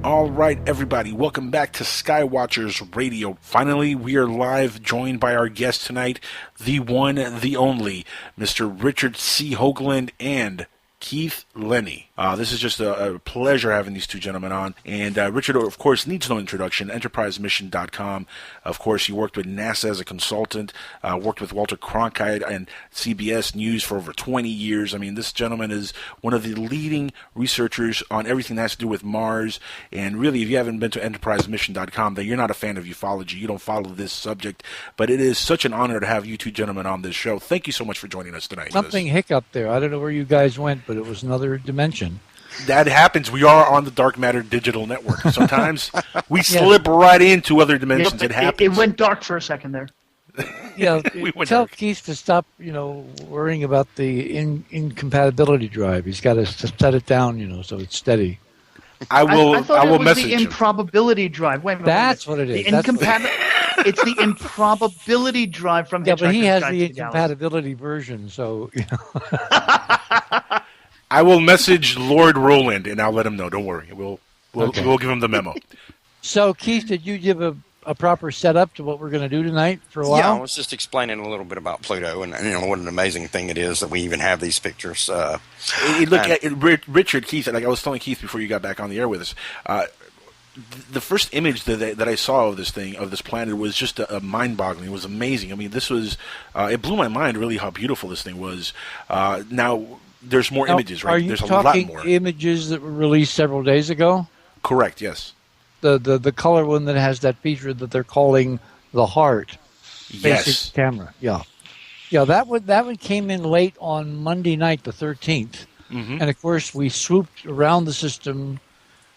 All right, everybody, welcome back to Skywatchers Radio. Finally, we are live, joined by our guest tonight, the one, the only, Mr. Richard C. Hoagland and Keith Laney. This is just a pleasure having these two gentlemen on. And Richard, of course, needs no introduction. EnterpriseMission.com. Of course, he worked with NASA as a consultant, worked with Walter Cronkite and CBS News for over 20 years. I mean, this gentleman is one of the leading researchers on everything that has to do with Mars. And really, if you haven't been to EnterpriseMission.com, then you're not a fan of ufology. You don't follow this subject. But it is such an honor to have you two gentlemen on this show. Thank you so much for joining us tonight. Something hiccuped there. I don't know where you guys went, but it was another dimension. That happens. We are on the Dark Matter Digital Network. Sometimes we slip right into other dimensions. It happens. It went dark for a second there. Yeah, tell Keith to stop, worrying about the incompatibility drive. He's got to set it down, so it's steady. I will message the improbability drive. Wait a minute. That's what it is. It's the improbability drive from Hitchhiker's Guide to the Galaxy. Yeah, but he has the incompatibility version, so I will message Lord Roland and I'll let him know. Don't worry. We'll give him the memo. So, Keith, did you give a proper setup to what we're going to do tonight for a while? Yeah, I was just explaining a little bit about Pluto and what an amazing thing it is that we even have these pictures. Richard, Keith, like I was telling Keith before you got back on the air with us, the first image that I saw of this planet, was just mind-boggling. It was amazing. I mean, this was it blew my mind really how beautiful this thing was. Now there's more images, right? There's a lot more images that were released several days ago. Correct. Yes. The color one that has that feature that they're calling the heart. Yes. Camera. Yeah. That one came in late on Monday night, the 13th, and of course we swooped around the system,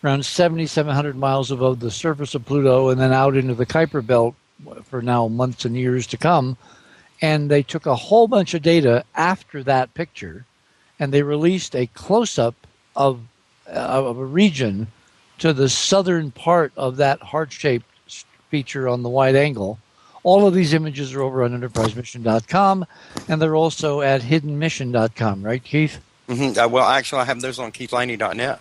around 7,700 miles above the surface of Pluto, and then out into the Kuiper Belt for now months and years to come. And they took a whole bunch of data after that picture, and they released a close-up of a region to the southern part of that heart-shaped feature on the wide angle. All of these images are over on EnterpriseMission.com, and they're also at HiddenMission.com, right, Keith? Mm-hmm. Well, actually, I have those on KeithLaney.net.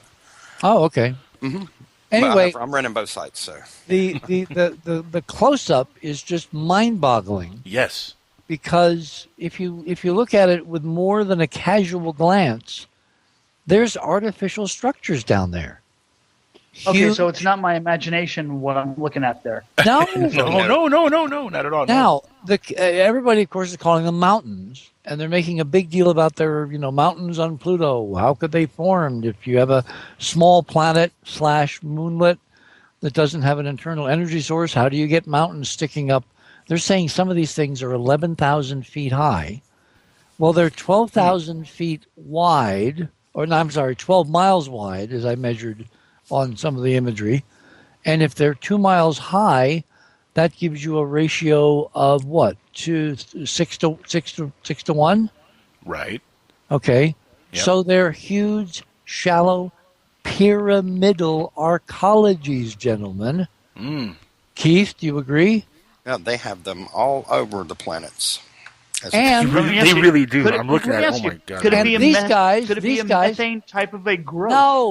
Oh, okay. Mm-hmm. Anyway, I'm running both sites, so the close-up is just mind-boggling. Yes. Because if you look at it with more than a casual glance, there's artificial structures down there. Okay, so it's not my imagination what I'm looking at there. No, no, not at all. Now, everybody, of course, is calling them mountains, and they're making a big deal about their, mountains on Pluto. How could they form if you have a small planet / moonlet that doesn't have an internal energy source? How do you get mountains sticking up? They're saying some of these things are 11,000 feet high. Well, they're 12,000 feet wide, 12 miles wide, as I measured on some of the imagery. And if they're 2 miles high, that gives you a ratio of what? 6 to 1? Right. Okay. Yep. So they're huge, shallow, pyramidal arcologies, gentlemen. Keith, do you agree? Yeah, they have them all over the planets. And they really do. I'm looking at it. Oh, my God. Could it be these guys, methane type of a growth?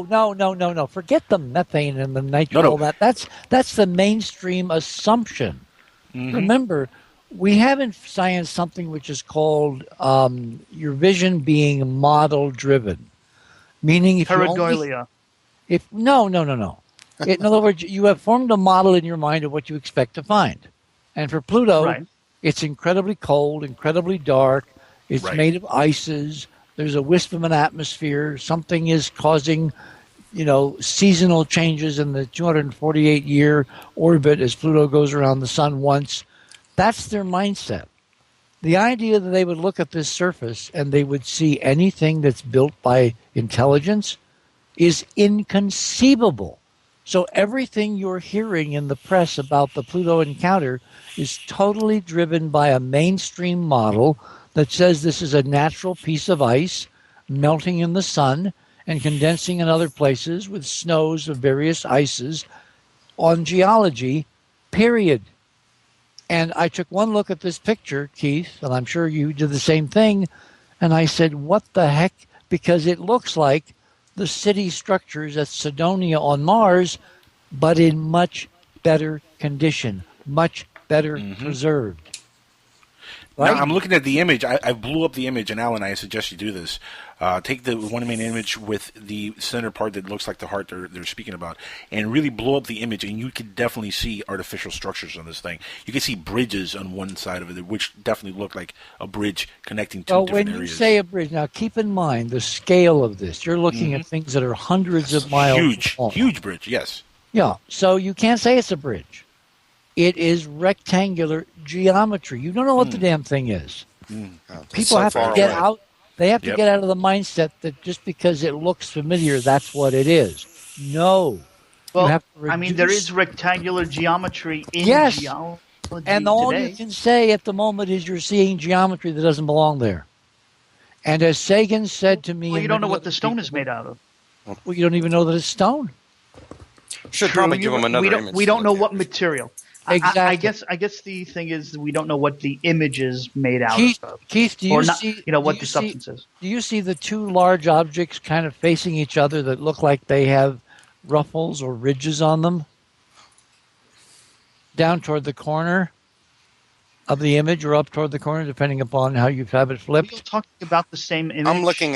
No. Forget the methane and the nitrogen. No. All that. That's the mainstream assumption. Remember, we have in science something which is called your vision being model-driven. Meaning Pareidolia. No. In other words, you have formed a model in your mind of what you expect to find. And for Pluto, right. It's incredibly cold, incredibly dark. It's made of ices. There's a wisp of an atmosphere. Something is causing, seasonal changes in the 248-year orbit as Pluto goes around the sun once. That's their mindset. The idea that they would look at this surface and they would see anything that's built by intelligence is inconceivable. So everything you're hearing in the press about the Pluto encounter is totally driven by a mainstream model that says this is a natural piece of ice melting in the sun and condensing in other places with snows of various ices on geology, period. And I took one look at this picture, Keith, and I'm sure you did the same thing, and I said, what the heck? Because it looks like the city structures at Cydonia on Mars, but in much better condition, much better preserved. Right? Now, I'm looking at the image. I blew up the image, and Alan, I suggest you do this. Take the one main image with the center part that looks like the heart they're speaking about, and really blow up the image, and you can definitely see artificial structures on this thing. You can see bridges on one side of it, which definitely look like a bridge connecting two different areas. When you say a bridge, now keep in mind the scale of this. You're looking at things that are hundreds of miles long. Huge bridge, yes. Yeah, so you can't say it's a bridge. It is rectangular geometry. You don't know what the damn thing is. People have to get out. They have to get out of the mindset that just because it looks familiar, that's what it is. No. Well, I mean, there is rectangular geometry in geology and all today. you can say at the moment is you're seeing geometry that doesn't belong there. And as Sagan said to me... Well, you don't know what the stone is made out of. Well, you don't even know that it's stone. Should probably give them another image. We don't know what material. Exactly. I guess the thing is we don't know what the image is made out of. Keith, do you see? What the substance is? Do you see the two large objects kind of facing each other that look like they have ruffles or ridges on them? Down toward the corner of the image, or up toward the corner, depending upon how you have it flipped. Are you talking about the same image? I'm looking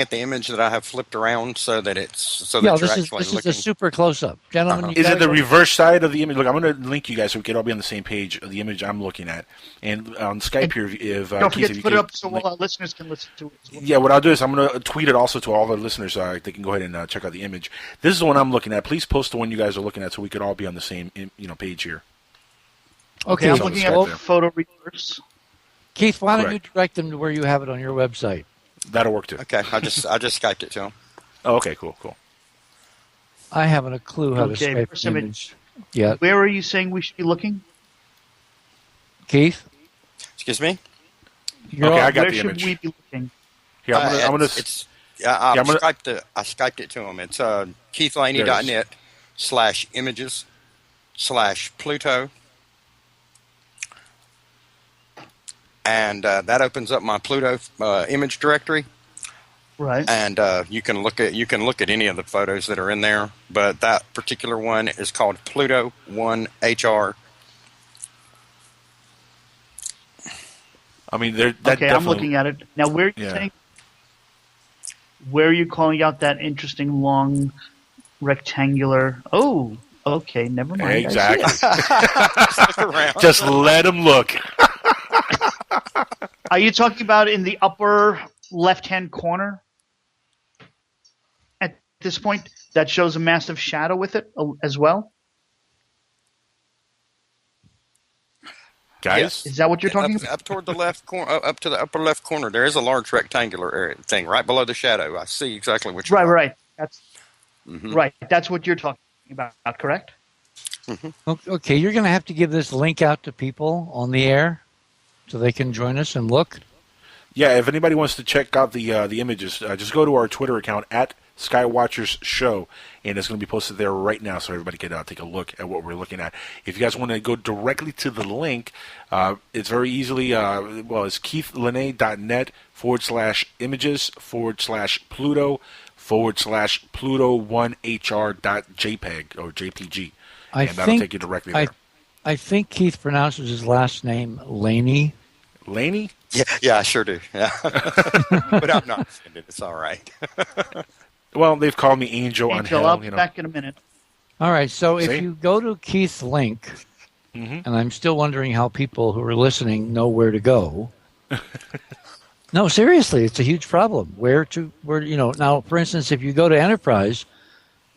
at the image that I have flipped around so that it's this is a super close up, gentlemen. Is it the reverse side of the image? Look, I'm going to link you guys so we can all be on the same page of the image I'm looking at. And on Skype here, if don't forget to put it up so all our listeners can listen to it as well. Yeah, what I'll do is I'm going to tweet it also to all of our listeners so they can go ahead and check out the image. This is the one I'm looking at. Please post the one you guys are looking at so we could all be on the same page here. Okay, I'm looking at photo reverse. Keith, why don't you direct them to where you have it on your website? That'll work too. Okay, I just Skyped it to him. Oh, okay, cool. I haven't a clue how to Skype an image yet. Where are you saying we should be looking? Keith? Excuse me? I got the image. Where should we be looking? Here, I'm gonna I Skyped it to him. It's keithlaney.net/images/Pluto. And that opens up my Pluto image directory, right? And you can look at any of the photos that are in there, but that particular one is called Pluto 1 HR. I mean, I'm looking at it now. Where are you saying? Where are you calling out that interesting long rectangular? Oh, okay, never mind. Exactly. Just let him look. Are you talking about in the upper left-hand corner? At this point, that shows a massive shadow with it as well. Guys, is that what you're talking about? Up toward the left corner, up to the upper left corner, there is a large rectangular area thing right below the shadow. I see exactly what you're talking about. Right. That's right. That's what you're talking about, correct? Mm-hmm. Okay, you're going to have to give this link out to people on the air so they can join us and look. Yeah, if anybody wants to check out the images, just go to our Twitter account at Skywatchers Show, and it's going to be posted there right now so everybody can take a look at what we're looking at. If you guys want to go directly to the link, it's very easily, it's keithlaney.net/images/Pluto/Pluto1HR.jpg or JPG. And that'll take you directly there. I think Keith pronounces his last name Laney. Laney? Yeah, I sure do. Yeah. But I'm not offended. It's all right. Well, they've called me Angel on hell. I'll be back in a minute. All right, so if you go to Keith's link, and I'm still wondering how people who are listening know where to go. No, seriously, it's a huge problem. Now, for instance, if you go to Enterprise,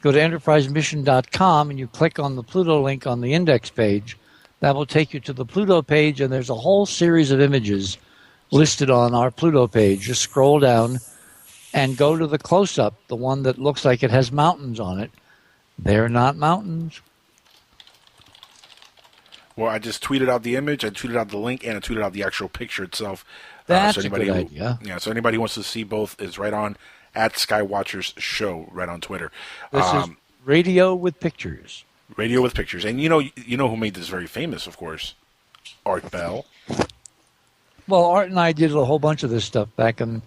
go to enterprisemission.com and you click on the Pluto link on the index page, that will take you to the Pluto page, and there's a whole series of images listed on our Pluto page. Just scroll down and go to the close-up, the one that looks like it has mountains on it. They're not mountains. Well, I just tweeted out the image, I tweeted out the link, and I tweeted out the actual picture itself. That's a good idea. Yeah, so anybody who wants to see both is right on at Skywatchers Show, right on Twitter. This is radio with pictures. Radio with pictures. And you know who made this very famous, of course? Art Bell. Well, Art and I did a whole bunch of this stuff back in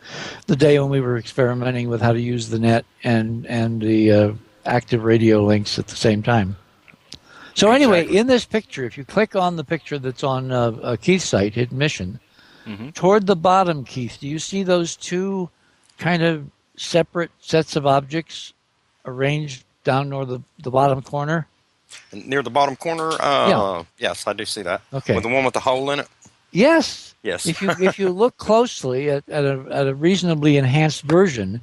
the day when we were experimenting with how to use the net and the active radio links at the same time. So anyway, in this picture, if you click on the picture that's on Keith's site, Hidden Mission, toward the bottom, Keith, do you see those two kind of separate sets of objects arranged down near the bottom corner? Near the bottom corner? Yes, I do see that. Okay. With the one with the hole in it? Yes. Yes. If you look closely at a reasonably enhanced version,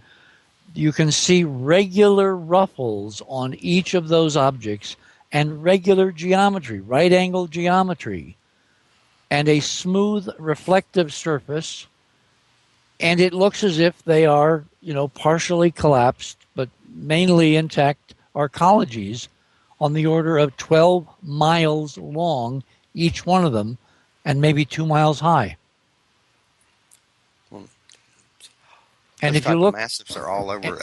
you can see regular ruffles on each of those objects and regular geometry, right-angle geometry, and a smooth reflective surface. And it looks as if they are, partially collapsed, but mainly intact arcologies on the order of 12 miles long, each one of them, and maybe 2 miles high. And if you look, the massives are all over.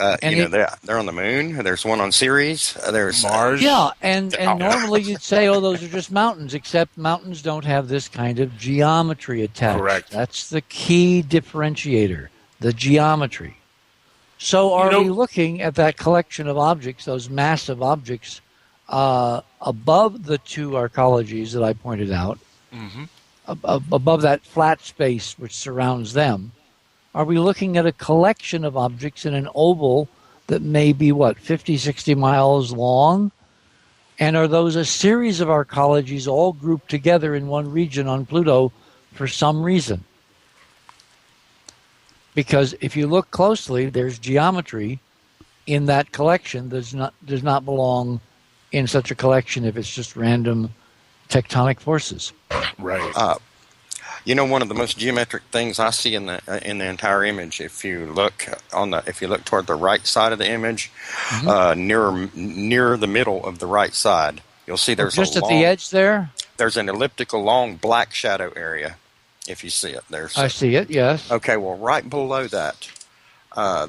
They're on the moon. There's one on Ceres. There's Mars. Yeah, and normally you'd say, those are just mountains, except mountains don't have this kind of geometry attached. Correct. That's the key differentiator, the geometry. So are we looking at that collection of objects, those massive objects, above the two arcologies that I pointed out, above that flat space which surrounds them? Are we looking at a collection of objects in an oval that may be, 50, 60 miles long? And are those a series of arcologies all grouped together in one region on Pluto for some reason? Because if you look closely, there's geometry in that collection that does not belong in such a collection if it's just random tectonic forces. Right. One of the most geometric things I see in the entire image, if you look toward the right side of the image, near the middle of the right side, you'll see there's just at the edge there. There's an elliptical long black shadow area. If you see it, I see it. Yes. Okay. Well, right below that,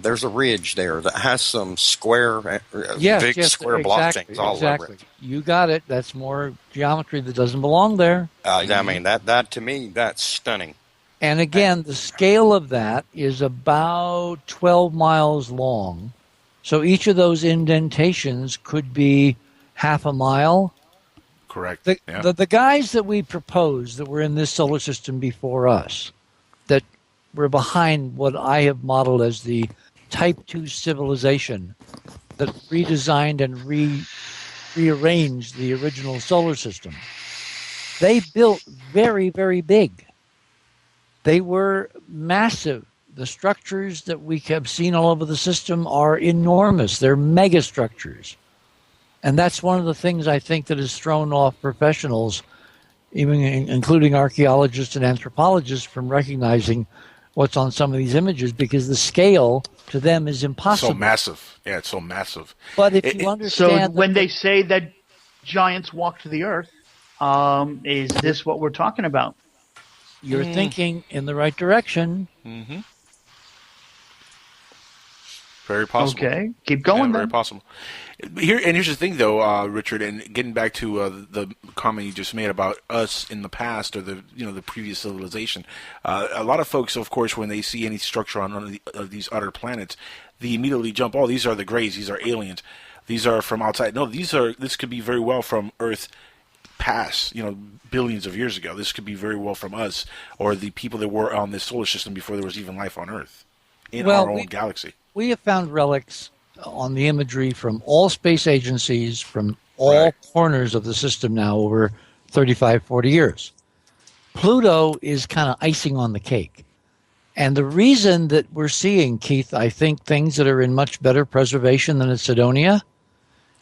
there's a ridge there that has some square, square block things all over it. You got it. That's more geometry that doesn't belong there. I mean, that to me, that's stunning. And again, the scale of that is about 12 miles long. So each of those indentations could be half a mile. Correct. The guys that we proposed that were in this solar system before us, that were behind what I have modeled as the Type 2 civilization that redesigned and rearranged the original solar system. They built very, very big. They were massive. The structures that we have seen all over the system are enormous. They're megastructures. And that's one of the things I think that has thrown off professionals, even including archaeologists and anthropologists, from recognizing what's on some of these images, because the scale to them is impossible. So massive. Yeah, it's so massive. But if you understand... So when they say that giants walk to the earth, is this what we're talking about? You're thinking in the right direction. Mm-hmm. Very possible. Okay, keep going. Yeah, very possible. Here's the thing, though, Richard, and getting back to the comment you just made about us in the past, or the previous civilization. A lot of folks, of course, when they see any structure on one of these other planets, they immediately jump. Oh, these are the Greys. These are aliens. These are from outside. No, this could be very well from Earth past, billions of years ago. This could be very well from us, or the people that were on this solar system before there was even life on Earth in our own galaxy. We have found relics on the imagery from all space agencies, from all corners of the system now over 35, 40 years. Pluto is kind of icing on the cake. And the reason that we're seeing, Keith, I think things that are in much better preservation than at Cydonia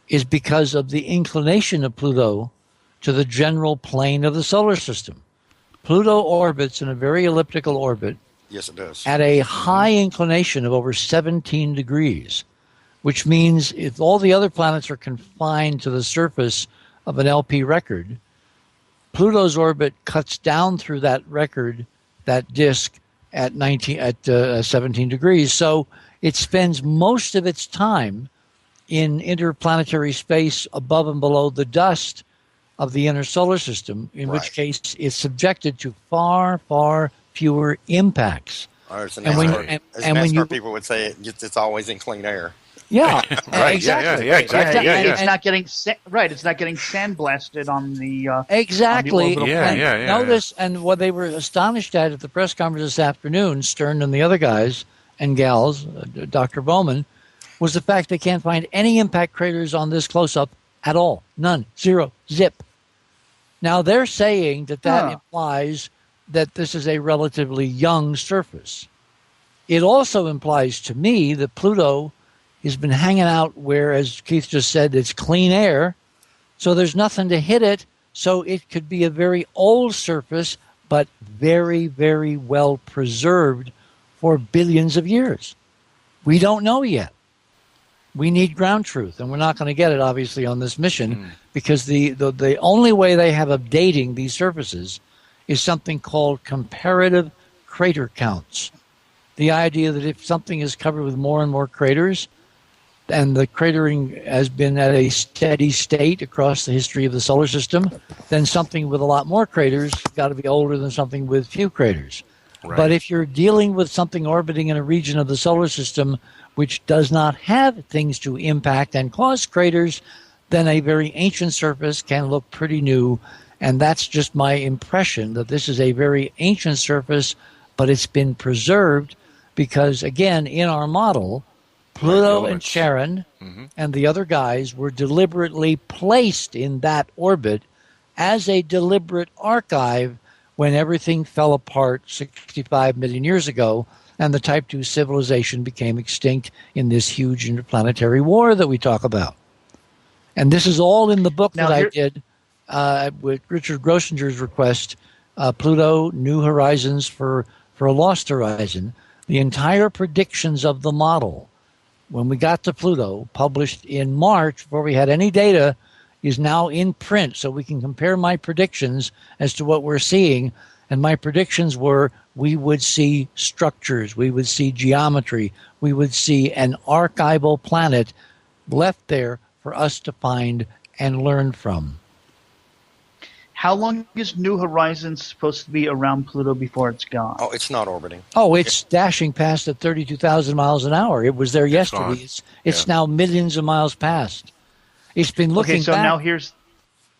is because of the inclination of Pluto to the general plane of the solar system. Pluto orbits in a very elliptical orbit. Yes, it does. At a high inclination of over 17 degrees, which means if all the other planets are confined to the surface of an LP record, Pluto's orbit cuts down through that record, that disk, at 17 degrees. So it spends most of its time in interplanetary space above and below the dust of the inner solar system, in which case it's subjected to far, far fewer impacts. Or as NASCAR people would say, it's always in clean air. Yeah, Right. exactly. Yeah. Exactly. And Yeah. it's not getting It's not getting sandblasted on the Exactly. On the orbital Yeah. Notice, and what they were astonished at the press conference this afternoon, Stern and the other guys and gals, Dr. Bowman, was the fact they can't find any impact craters on this close-up at all. None. Zero. Zip. Now, they're saying that implies that this is a relatively young surface. It also implies to me that Pluto has been hanging out where, as Keith just said, it's clean air, so there's nothing to hit it, so it could be a very old surface, but very, very well preserved for billions of years. We don't know yet. We need ground truth, and we're not going to get it, obviously, on this mission, because the only way they have of dating these surfaces is something called comparative crater counts. The idea that if something is covered with more and more craters, and the cratering has been at a steady state across the history of the solar system, then something with a lot more craters got to be older than something with few craters. Right. But if you're dealing with something orbiting in a region of the solar system which does not have things to impact and cause craters, then a very ancient surface can look pretty new. And that's just my impression, that this is a very ancient surface, but it's been preserved because, again, in our model, Pluto and Charon and the other guys were deliberately placed in that orbit as a deliberate archive when everything fell apart 65 million years ago and the Type II civilization became extinct in this huge interplanetary war that we talk about. And this is all in the book that I did with Richard Grossinger's request, Pluto, New Horizons for a Lost Horizon. The entire predictions of the model, when we got to Pluto, published in March before we had any data, is now in print, so we can compare my predictions as to what we're seeing. And my predictions were we would see structures, we would see geometry, we would see an archival planet left there for us to find and learn from. How long is New Horizons supposed to be around Pluto before it's gone? Oh, it's not orbiting. Oh, it's dashing past at 32,000 miles an hour. It was there yesterday. It's now millions of miles past. It's been looking back. Now here's.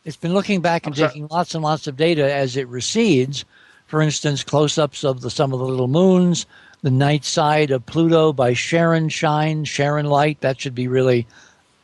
It's been looking back and taking lots and lots of data as it recedes. For instance, close-ups of some of the little moons, the night side of Pluto by Charon light. That should be really,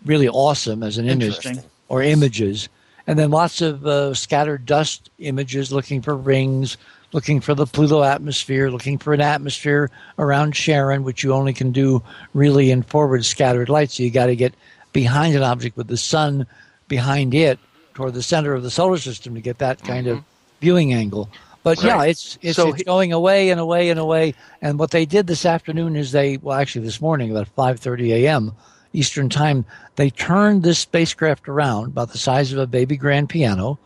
really awesome as an image or images. And then lots of scattered dust images looking for rings, looking for the Pluto atmosphere, looking for an atmosphere around Charon, which you only can do really in forward scattered light. So you got to get behind an object with the sun behind it toward the center of the solar system to get that kind of viewing angle. But it's going away and away and away. And what they did this afternoon is this morning about 5:30 a.m. Eastern Time, they turned this spacecraft around about the size of a baby grand piano.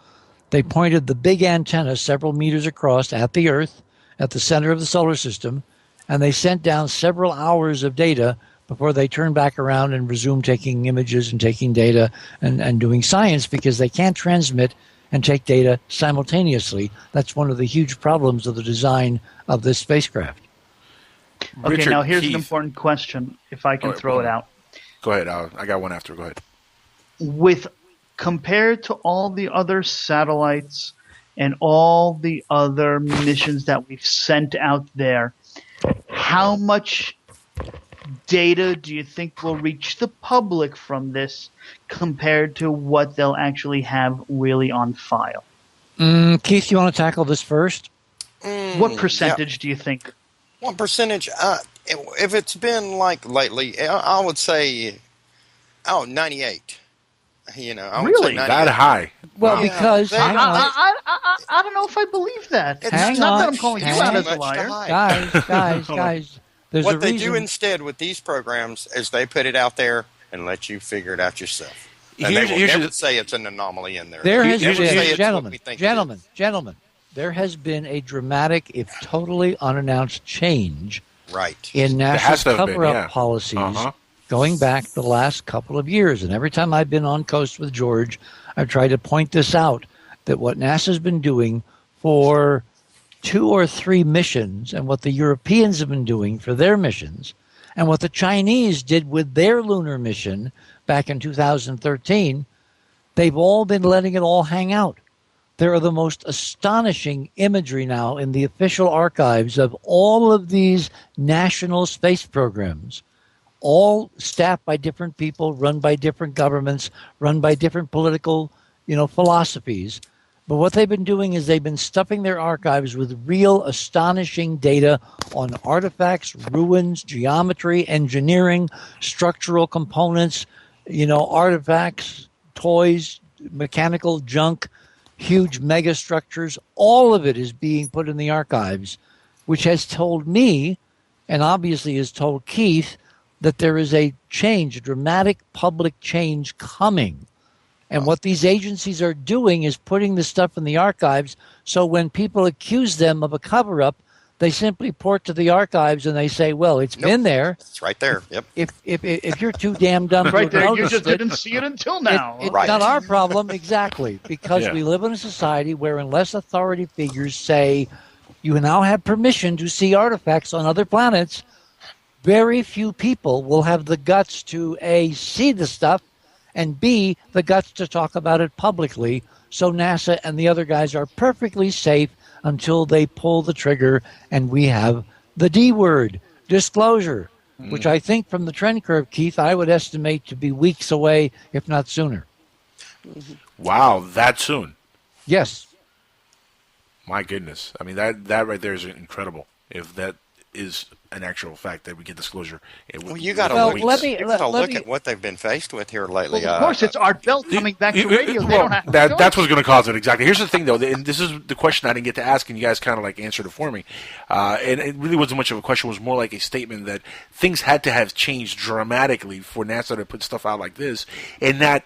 They pointed the big antenna several meters across at the Earth, at the center of the solar system, and they sent down several hours of data before they turned back around and resumed taking images and taking data and doing science, because they can't transmit and take data simultaneously. That's one of the huge problems of the design of this spacecraft. Okay, Richard, now here's Keith. an important question, if I can throw it out. Go ahead. I got one after. Go ahead. Compared to all the other satellites and all the other missions that we've sent out there, how much data do you think will reach the public from this compared to what they'll actually have really on file? Keith, you want to tackle this first? What percentage do you think? What percentage? If it's been like lately, I would say, 98. I would say 98. That high? Well, because I don't know if I believe that. Hang not on. that I'm calling you out as a liar. Guys. There's what they do instead with these programs is they put it out there and let you figure it out yourself. And they will never say it's an anomaly in there. There has been, gentlemen, there has been a dramatic, if totally unannounced change in NASA's cover-up policies going back the last couple of years. And every time I've been on Coast with George, I've tried to point this out, that what NASA's been doing for 2 or 3 missions and what the Europeans have been doing for their missions And what the Chinese did with their lunar mission back in 2013, they've all been letting it all hang out. There are the most astonishing imagery now in the official archives of all of these national space programs, all staffed by different people, run by different governments, run by different political, philosophies. But what they've been doing is they've been stuffing their archives with real astonishing data on artifacts, ruins, geometry, engineering, structural components, artifacts, toys, mechanical junk, huge megastructures. All of it is being put in the archives, which has told me, and obviously has told Keith, that there is a change, a dramatic public change coming. And what these agencies are doing is putting the stuff in the archives, so when people accuse them of a cover-up, they simply port to the archives and they say, well, it's been there. It's right there. Yep. If you're too damn dumb to right there, you notice just didn't see it until now. It's not our problem, exactly, because we live in a society where unless authority figures say you now have permission to see artifacts on other planets, very few people will have the guts to A, see the stuff, and B, the guts to talk about it publicly. So NASA and the other guys are perfectly safe until they pull the trigger and we have the D word, disclosure, which I think from the trend curve, Keith, I would estimate to be weeks away, if not sooner. Wow, that soon? Yes. My goodness. I mean, that right there is incredible. If that is an actual fact that we get disclosure. Well, you got to look at what they've been faced with here lately. Well, of course, it's Art Bell coming back to radio. They don't have to that's what's going to cause it, exactly. Here's the thing, though, and this is the question I didn't get to ask, and you guys kind of like answered it for me. And it really wasn't much of a question. It was more like a statement that things had to have changed dramatically for NASA to put stuff out like this, and not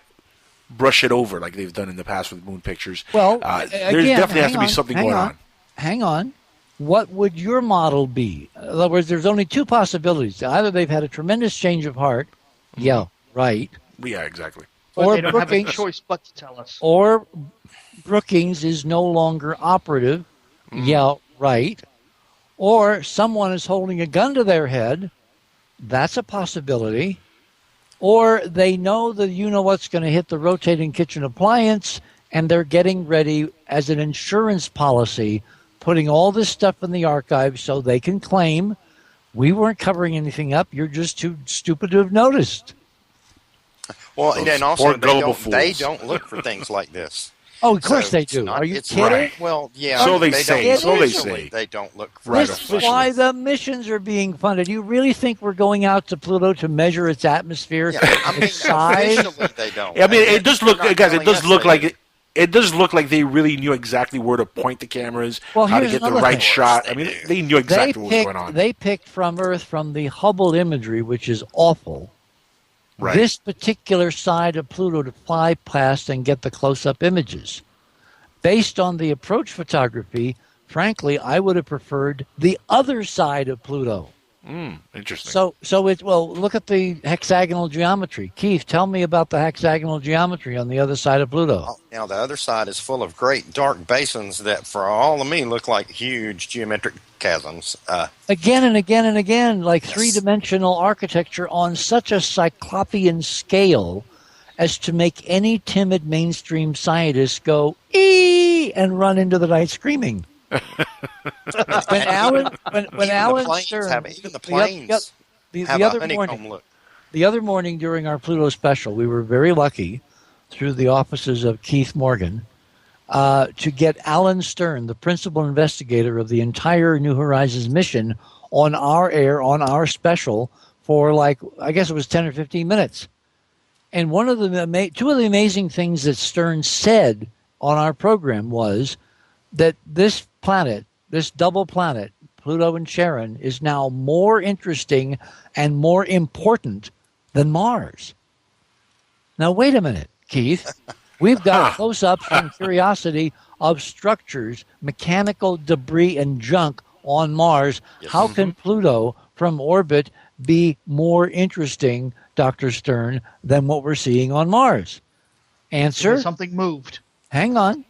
brush it over like they've done in the past with moon pictures. Well, there definitely has to be something going on. Hang on. What would your model be? In other words, there's only two possibilities. Either they've had a tremendous change of heart. Yeah, right. Yeah, exactly. Or they don't have a choice but to tell us. Or Brookings is no longer operative. Yeah, right. Or someone is holding a gun to their head. That's a possibility. Or they know that what's going to hit the rotating kitchen appliance, and they're getting ready as an insurance policy, putting all this stuff in the archive so they can claim we weren't covering anything up. You're just too stupid to have noticed. Well, and also they don't look for things like this. Oh, of course they do. Are you kidding? Right. Well, yeah. So they say. They don't look for This is why the missions are being funded. You really think we're going out to Pluto to measure its atmosphere? Yeah, I mean, officially they don't. I mean, it does look, guys. It does look like it. It does look like they really knew exactly where to point the cameras, how to get the right shot. I mean, they knew exactly what was going on. They picked from Earth, from the Hubble imagery, which is awful, this particular side of Pluto to fly past and get the close-up images. Based on the approach photography, frankly, I would have preferred the other side of Pluto. Interesting. So look at the hexagonal geometry. Keith, tell me about the hexagonal geometry on the other side of Pluto. Now, the other side is full of great dark basins that, for all of me, look like huge geometric chasms. Again and again and again, like three-dimensional architecture on such a cyclopean scale as to make any timid mainstream scientist go, ee, and run into the night screaming. When Alan Stern, even the planes have a honeycomb look. The other morning during our Pluto special, we were very lucky through the offices of Keith Morgan to get Alan Stern, the principal investigator of the entire New Horizons mission, on our air, on our special for I guess it was 10 or 15 minutes. And two of the amazing things that Stern said on our program was that this planet, this double planet, Pluto and Charon, is now more interesting and more important than Mars. Now, wait a minute, Keith. We've got close-ups from Curiosity of structures, mechanical debris, and junk on Mars. Yes. How can Pluto from orbit be more interesting, Dr. Stern, than what we're seeing on Mars? Answer? Something moved. Hang on.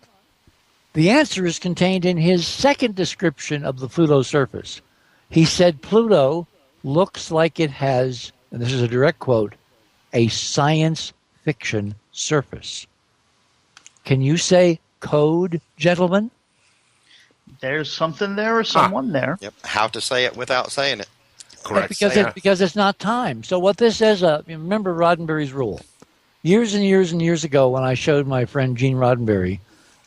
The answer is contained in his second description of the Pluto surface. He said Pluto looks like it has, and this is a direct quote, a science fiction surface. Can you say code, gentlemen? There's something there or someone there. Yep. How to say it without saying it. Correct. Because it's not time. So what this says, remember Roddenberry's rule. Years and years and years ago, when I showed my friend Gene Roddenberry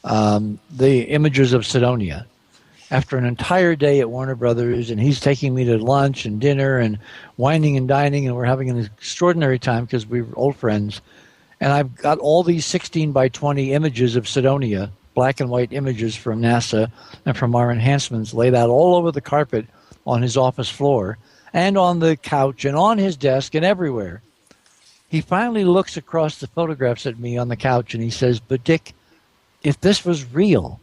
the images of Cydonia, after an entire day at Warner Brothers, and he's taking me to lunch and dinner and wining and dining, and we're having an extraordinary time because we were old friends. And I've got all these 16 by 20 images of Cydonia, black and white images from NASA and from our enhancements, laid out all over the carpet on his office floor and on the couch and on his desk and everywhere. He finally looks across the photographs at me on the couch and he says, "But Dick, if this was real,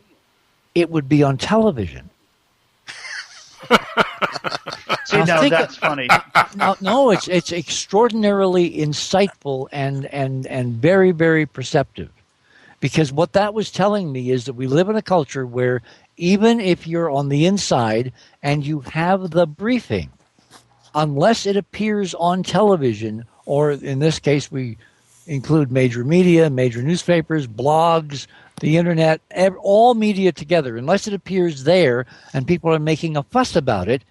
it would be on television." See, now that's funny. No, it's extraordinarily insightful and very, very perceptive. Because what that was telling me is that we live in a culture where even if you're on the inside and you have the briefing, unless it appears on television, or in this case we include major media, major newspapers, blogs, the internet, all media together, unless it appears there and people are making a fuss about it,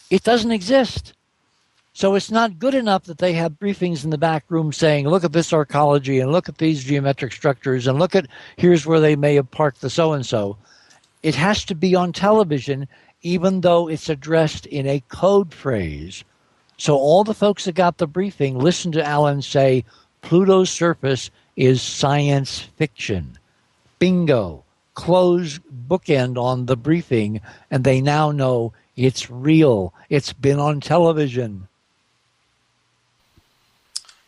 it doesn't exist. So it's not good enough that they have briefings in the back room saying, look at this arcology and look at these geometric structures and look at here's where they may have parked the so-and-so. It has to be on television, even though it's addressed in a code phrase. So all the folks that got the briefing listened to Alan say, Pluto's surface is science fiction. Bingo. Close bookend on the briefing, and they now know it's real. It's been on television.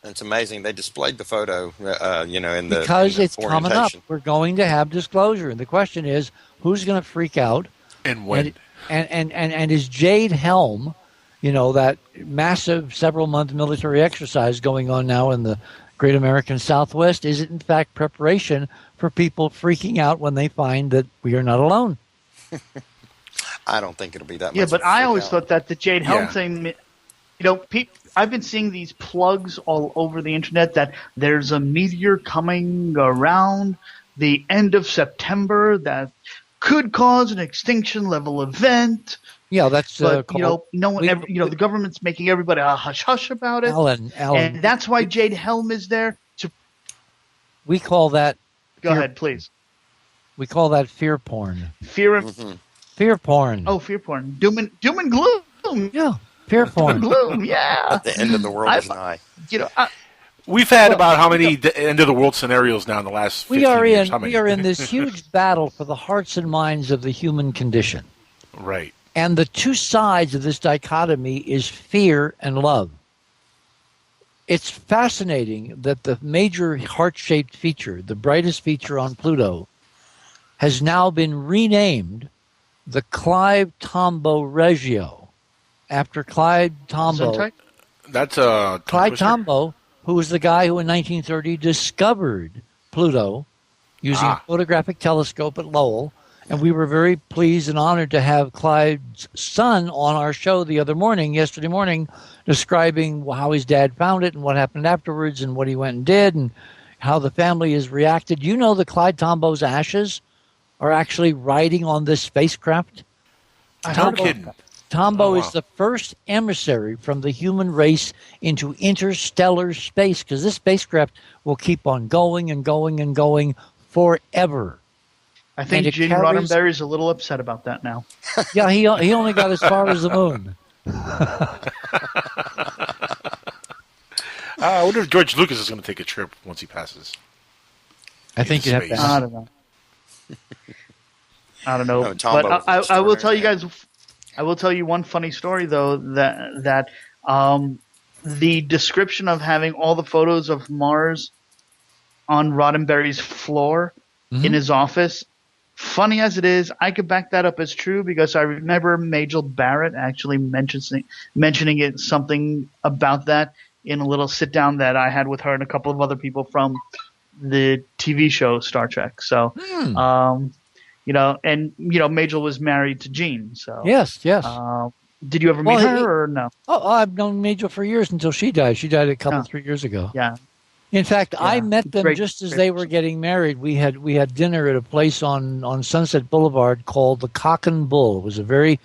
It's amazing. They displayed the photo, in the because in the it's coming up. We're going to have disclosure, and the question is, who's going to freak out, and when, and is Jade Helm, that massive several-month military exercise going on now in the Great American Southwest, is it in fact preparation for people freaking out when they find that we are not alone? I don't think it'll be that much. Yeah, but I always thought that the Jade Helm Yeah. thing, I've been seeing these plugs all over the internet that there's a meteor coming around the end of September that could cause an extinction level event. Yeah, that's But the government's making everybody a hush hush about it. Alan, And that's why Jade Helm is there to. we call that. Go ahead, please. We call that fear porn. Fear of. Mm-hmm. Fear porn. Oh, fear porn. Doom and gloom. Yeah, fear porn. Gloom. Yeah. The end of the world is nigh. we've had about how many end of the world scenarios now in the last 15 years? How many? We are in this huge battle for the hearts and minds of the human condition. Right. And the two sides of this dichotomy is fear and love. It's fascinating that the major heart-shaped feature, the brightest feature on Pluto, has now been renamed the Clive Tombaugh Regio, after Clyde Tombaugh. That's Clyde Tombaugh, who was the guy who in 1930 discovered Pluto using a photographic telescope at Lowell. And we were very pleased and honored to have Clyde's son on our show yesterday morning, describing how his dad found it and what happened afterwards and what he went and did and how the family has reacted. You know that Clyde Tombaugh's ashes are actually riding on this spacecraft? No kidding. Tombaugh is the first emissary from the human race into interstellar space, because this spacecraft will keep on going and going and going forever. I think Gene Roddenberry's a little upset about that now. Yeah, he only got as far as the moon. I wonder if George Lucas is going to take a trip once he passes. I think you have to. I don't know. No, but I will tell you guys. I will tell you one funny story though, that the description of having all the photos of Mars on Roddenberry's floor in his office. Funny as it is, I could back that up as true because I remember Majel Barrett actually mentioning something about that in a little sit down that I had with her and a couple of other people from the TV show Star Trek. So, Majel was married to Gene. So yes. Did you ever meet her or no? Oh, I've known Majel for years until she died. She died a 3 years ago. Yeah. In fact, I met them just as they were getting married. We had dinner at a place on Sunset Boulevard called the Cock and Bull. It was a very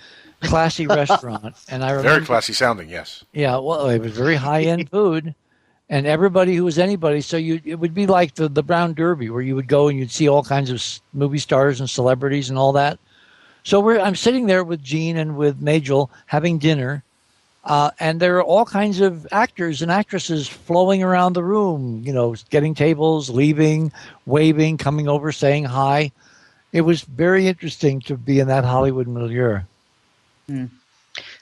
classy restaurant, and I remember, very classy sounding. Yes. Yeah, well, it was very high end food, and everybody who was anybody. So it would be like the Brown Derby, where you would go and you'd see all kinds of movie stars and celebrities and all that. So I'm sitting there with Gene and with Majel having dinner. And there are all kinds of actors and actresses flowing around the room, getting tables, leaving, waving, coming over, saying hi. It was very interesting to be in that Hollywood milieu.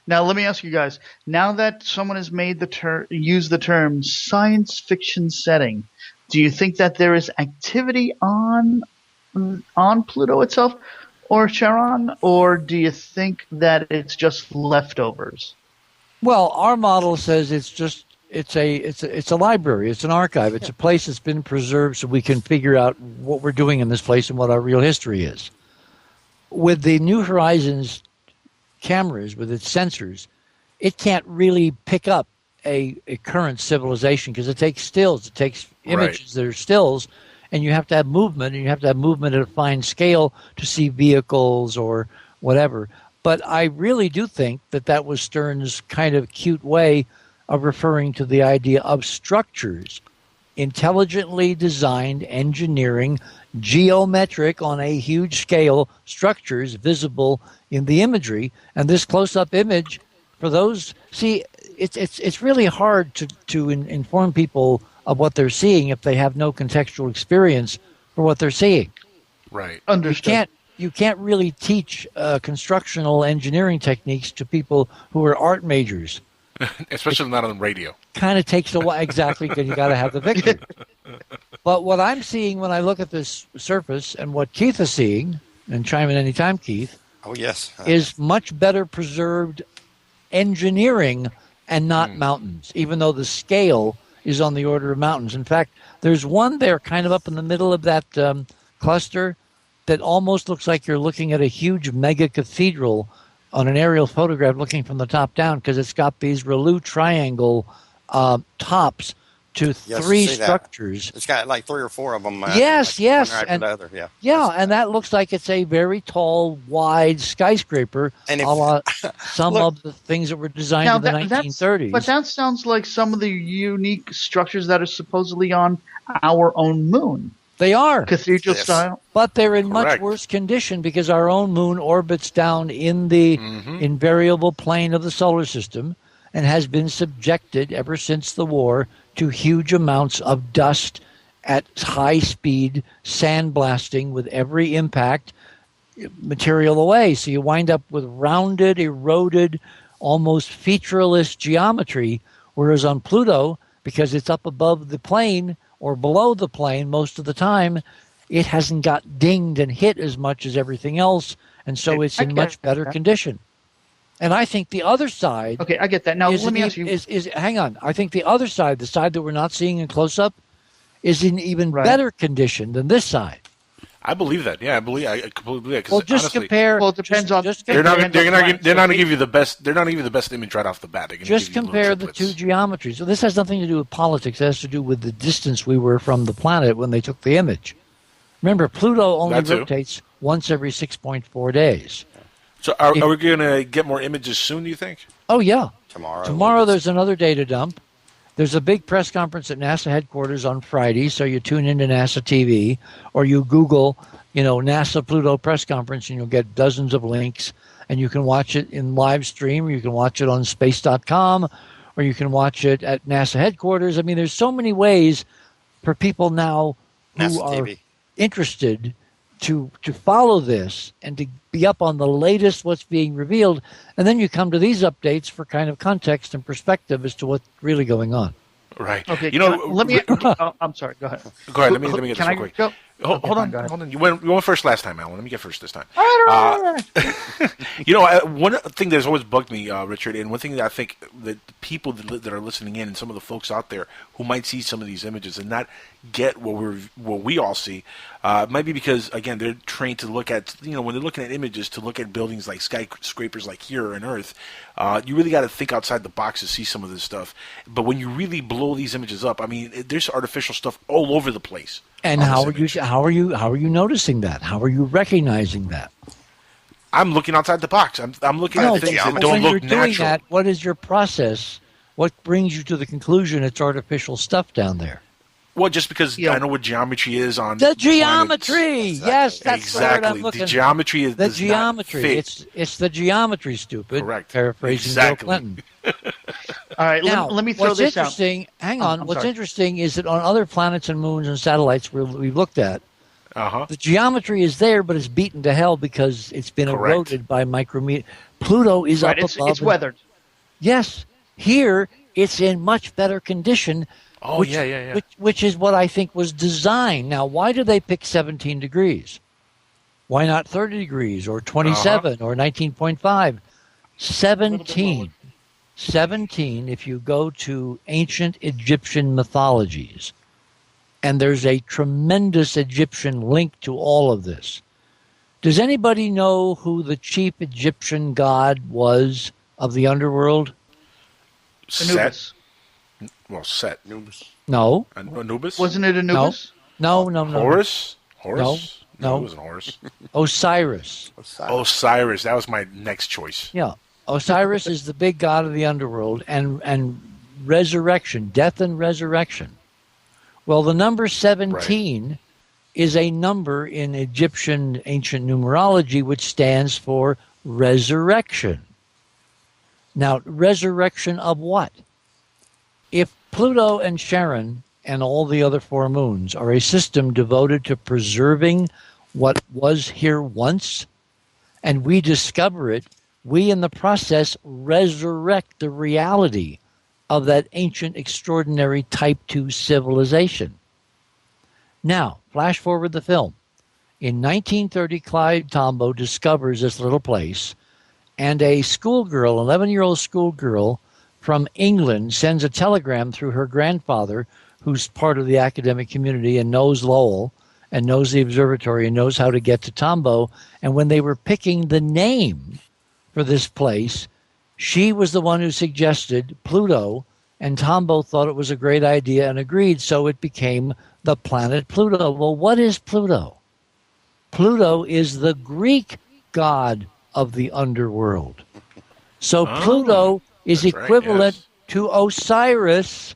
Now, let me ask you guys, now that someone has made used the term science fiction setting, do you think that there is activity on Pluto itself or Charon, or do you think that it's just leftovers? Well, our model says it's a library, it's an archive, it's a place that's been preserved so we can figure out what we're doing in this place and what our real history is. With the New Horizons cameras, with its sensors, it can't really pick up a current civilization because it takes stills, it takes images that are stills, and you have to have movement, and you have to have movement at a fine scale to see vehicles or whatever. But I really do think that was Stern's kind of cute way of referring to the idea of structures, intelligently designed engineering, geometric on a huge scale structures visible in the imagery. And this close-up image, for those, see, it's really hard to inform people of what they're seeing if they have no contextual experience for what they're seeing. Right. Understood. You can't really teach constructional engineering techniques to people who are art majors. Especially not on the radio. Kind of takes a while, exactly, because you got to have the picture. But what I'm seeing when I look at this surface, and what Keith is seeing, and chime in anytime, Keith. Oh, yes. Is much better preserved engineering and not mountains, even though the scale is on the order of mountains. In fact, there's one there kind of up in the middle of that cluster that almost looks like you're looking at a huge mega cathedral on an aerial photograph looking from the top down, because it's got these Relu triangle tops to three structures. It's got like 3 or 4 of them. Yes. One after the other, yeah. Yeah, and that looks like it's a very tall, wide skyscraper, and a la some of the things that were designed in the 1930s. But that sounds like some of the unique structures that are supposedly on our own moon. They are. Cathedral style. But they're in much worse condition because our own moon orbits down in the invariable plane of the solar system and has been subjected ever since the war to huge amounts of dust at high speed, sandblasting with every impact material away. So you wind up with rounded, eroded, almost featureless geometry, whereas on Pluto, because it's up above the plane, or below the plane most of the time, it hasn't got dinged and hit as much as everything else, and so it's in much better condition. And I think the other side... Okay, I get that. Now, let me ask you... Hang on. I think the other side, the side that we're not seeing in close-up, is in even better condition than this side. I believe that. Yeah, I completely believe that. Well, just honestly, compare... Well, it depends on... They're not going to give you the best... They're not going to give you the best image right off the bat. Just compare the two geometries. So this has nothing to do with politics. It has to do with the distance we were from the planet when they took the image. Remember, Pluto only rotates once every 6.4 days. So are we going to get more images soon, do you think? Oh, yeah. Tomorrow there's another data dump. There's a big press conference at NASA headquarters on Friday, so you tune into NASA TV, or you Google, NASA Pluto press conference, and you'll get dozens of links, and you can watch it in live stream, or you can watch it on space.com, or you can watch it at NASA headquarters. I mean, there's so many ways for people now who are interested to follow this and to be up on the latest what's being revealed, and then you come to these updates for kind of context and perspective as to what's really going on. Right. Okay. let me. I'm sorry. Go ahead. Go ahead. Let me get this real quick. Hold on. Go ahead. You went first last time, Alan. Let me get first this time. All right. One thing that's always bugged me, Richard, and one thing that I think that people that are listening in and some of the folks out there who might see some of these images and not get what we all see, might be because, again, they're trained to look at, when they're looking at images, to look at buildings like skyscrapers like here on Earth. You really got to think outside the box to see some of this stuff. But when you really blow these images up, I mean, there's artificial stuff all over the place. And how are you noticing that? How are you recognizing that? I'm looking outside the box. I'm looking at things that don't look natural. Doing that, what is your process? What brings you to the conclusion it's artificial stuff down there? Well, just because I know what geometry is on the geometry. Yes, that's exactly. The word I'm looking. The geometry is the geometry. It's the geometry. Stupid. Correct. Paraphrasing Bill Clinton. All right, now, let me throw this out. Hang on. What's interesting is that on other planets and moons and satellites we've looked at, the geometry is there, but it's beaten to hell because it's been eroded by micrometer. Pluto is up above. It's weathered. Yes. Here, it's in much better condition. Oh, Which is what I think was designed. Now, why do they pick 17 degrees? Why not 30 degrees or 27 or 19.5? 17. 17, if you go to ancient Egyptian mythologies, and there's a tremendous Egyptian link to all of this. Does anybody know who the chief Egyptian god was of the underworld? Anubis. Set. Anubis. No. Anubis? Wasn't it Anubis? No. Horus? No. It wasn't Horus. Osiris. Osiris. That was my next choice. Yeah. Osiris is the big god of the underworld and resurrection, death and resurrection. Well, the number 17 is a number in Egyptian ancient numerology which stands for resurrection. Now, resurrection of what? If Pluto and Charon and all the other four moons are a system devoted to preserving what was here once, and we discover it, we in the process resurrect the reality of that ancient extraordinary Type 2 civilization. Now, flash forward the film. In 1930, Clyde Tombaugh discovers this little place, and a schoolgirl, 11-year-old schoolgirl from England, sends a telegram through her grandfather, who's part of the academic community and knows Lowell and knows the observatory and knows how to get to Tombaugh. And when they were picking the name for this place, she was the one who suggested Pluto, and Tombaugh thought it was a great idea and agreed, so it became the planet Pluto. Well, what is Pluto? Pluto is the Greek god of the underworld. So Pluto is equivalent to Osiris,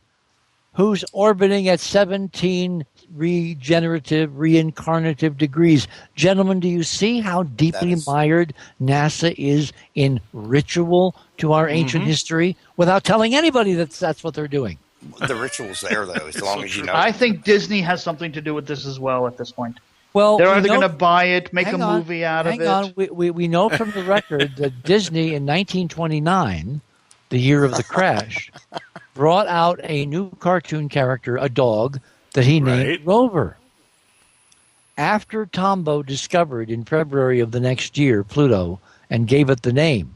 who's orbiting at 17 regenerative, reincarnative degrees. Gentlemen, do you see how deeply mired NASA is in ritual to our ancient history without telling anybody that's what they're doing? The ritual's there, though, as long as you know. I think Disney has something to do with this as well at this point. Well, they're either going to buy it, make a movie out of it. Hang on. We know from the record that Disney in 1929, the year of the crash, brought out a new cartoon character, a dog, that he named Rover. After Tombaugh discovered in February of the next year Pluto and gave it the name,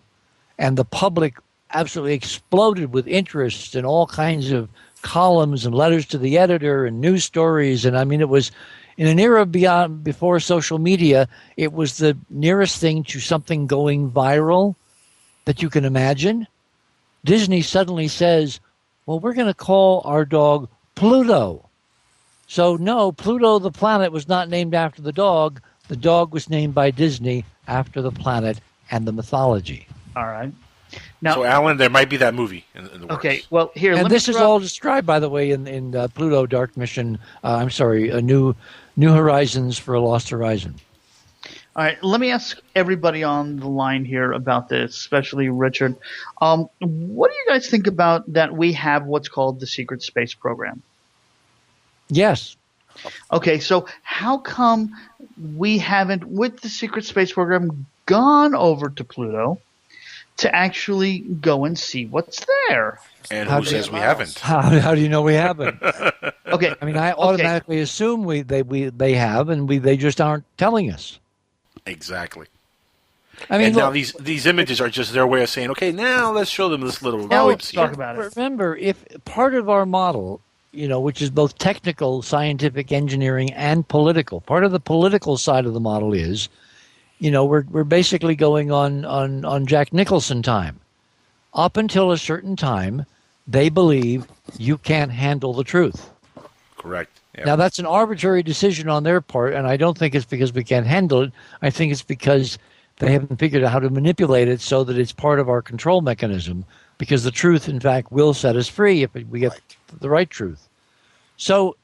and the public absolutely exploded with interest and all kinds of columns and letters to the editor and news stories, and I mean it was in an era before social media, it was the nearest thing to something going viral that you can imagine. Disney suddenly says, well, we're going to call our dog Pluto. So no, Pluto the planet was not named after the dog. The dog was named by Disney after the planet and the mythology. All right. Now, so, Alan, there might be that movie in the works. Okay, well, here, and this is all described, by the way, in Pluto Dark Mission. New Horizons for a Lost Horizon. All right, let me ask everybody on the line here about this, especially Richard. What do you guys think about that we have what's called the Secret Space Program? Yes. Okay, so how come we haven't, with the Secret Space Program, gone over to Pluto, to actually go and see what's there. And who says we haven't? How do you know we haven't? Okay. I mean, I automatically assume they have, and they just aren't telling us. Exactly. I mean, and now these images are just their way of saying, okay, now let's show them this little glimpse here. Talk about it. Remember, if part of our model, which is both technical, scientific, engineering, and political, part of the political side of the model is, we're basically going on Jack Nicholson time. Up until a certain time, they believe you can't handle the truth. Correct. Yep. Now, that's an arbitrary decision on their part, and I don't think it's because we can't handle it. I think it's because they haven't figured out how to manipulate it so that it's part of our control mechanism, because the truth, in fact, will set us free if we get the right truth. So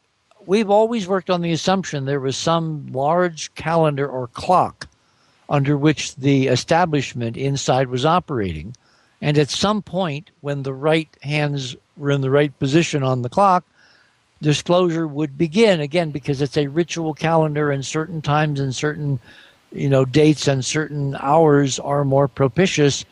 we've always worked on the assumption there was some large calendar or clock under which the establishment inside was operating. And at some point, when the right hands were in the right position on the clock, disclosure would begin, again, because it's a ritual calendar, and certain times and certain dates and certain hours are more propitious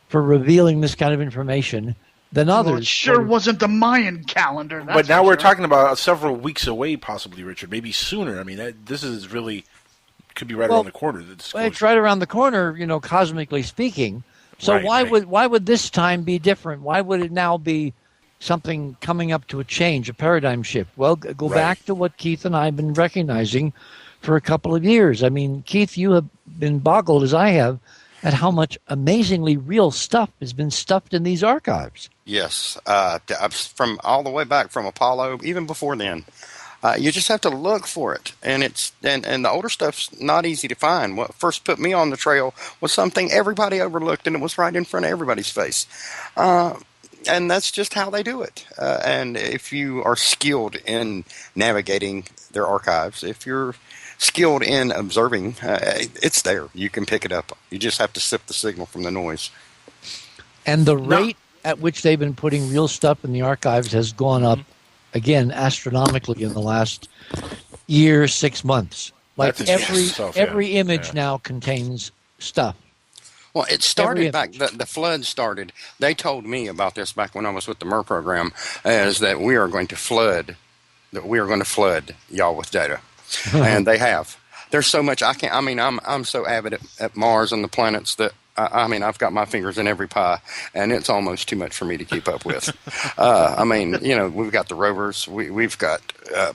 for revealing this kind of information than others. Well, it sure wasn't the Mayan calendar. But now we're talking about several weeks away, possibly, Richard, maybe sooner. I mean, this is really could be right around the corner. It's right around the corner, cosmically speaking. So why would this time be different? Why would it now be something coming up to a change, a paradigm shift? Well, go back to what Keith and I have been recognizing for a couple of years. I mean, Keith, you have been boggled, as I have, at how much amazingly real stuff has been stuffed in these archives. Yes, from all the way back from Apollo, even before then. You just have to look for it, and the older stuff's not easy to find. What first put me on the trail was something everybody overlooked, and it was right in front of everybody's face. And that's just how they do it. And if you are skilled in navigating their archives, if you're skilled in observing, it's there. You can pick it up. You just have to sift the signal from the noise. And the rate at which they've been putting real stuff in the archives has gone up, again, astronomically in the last year, 6 months. Like every image now contains stuff. Well, it started back, the flood started. They told me about this back when I was with the MER program, is that we are going to flood y'all with data. And they have. There's so much I'm so avid at Mars and the planets that I've got my fingers in every pie, and it's almost too much for me to keep up with. We've got the rovers, we've got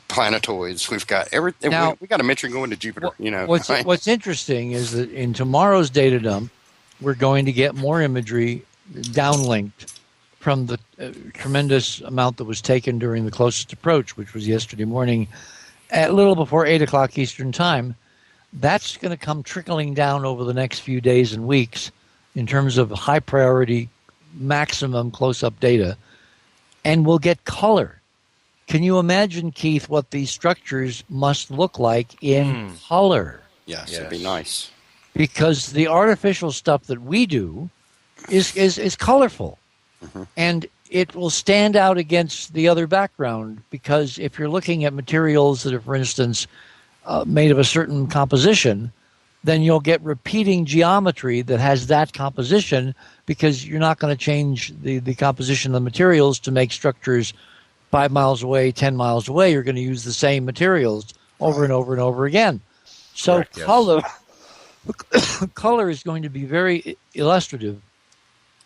planetoids, we've got everything. Now, we got a mission going to Jupiter. What's interesting is that in tomorrow's data dump, we're going to get more imagery downlinked from the tremendous amount that was taken during the closest approach, which was yesterday morning at a little before 8 o'clock Eastern Time. That's going to come trickling down over the next few days and weeks in terms of high priority, maximum close-up data, and we'll get color. Can you imagine, Keith, what these structures must look like in color? Yes, it'd be nice. Because the artificial stuff that we do is colorful, and it will stand out against the other background, because if you're looking at materials that are, for instance, made of a certain composition, then you'll get repeating geometry that has that composition, because you're not going to change the composition of the materials to make structures 5 miles away, 10 miles away. You're going to use the same materials over and over and over again. So color is going to be very illustrative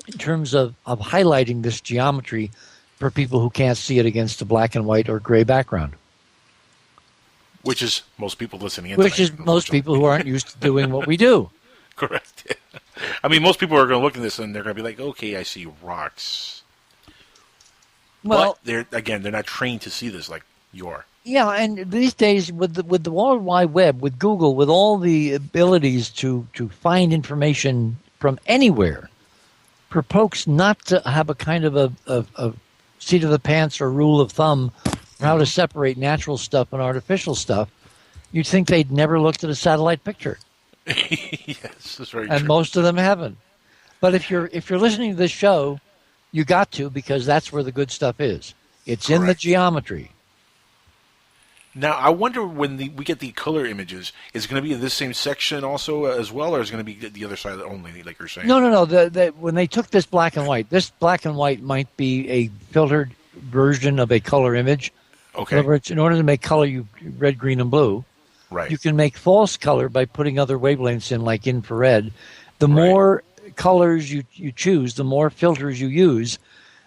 in terms of highlighting this geometry for people who can't see it against a black and white or gray background. Which is most people listening in. Which is most people who aren't used to doing what we do. Correct. I mean, most people are going to look at this and they're going to be like, okay, I see rocks. Well, but they're not trained to see this like you are. Yeah, and these days with the World Wide Web, with Google, with all the abilities to find information from anywhere, for folks not to have a kind of a seat of the pants or rule of thumb for how to separate natural stuff and artificial stuff, you'd think they'd never looked at a satellite picture. Yes, that's very true. And most of them haven't. But if you're listening to this show, you got to, because that's where the good stuff is. It's in the geometry. Now, I wonder when we get the color images, is it going to be in this same section also as well, or is it going to be the other side only, like you're saying? No. When they took this black and white might be a filtered version of a color image. Okay. In other words, in order to make color, you red, green, and blue. Right. You can make false color by putting other wavelengths in, like infrared. The more colors you choose, the more filters you use,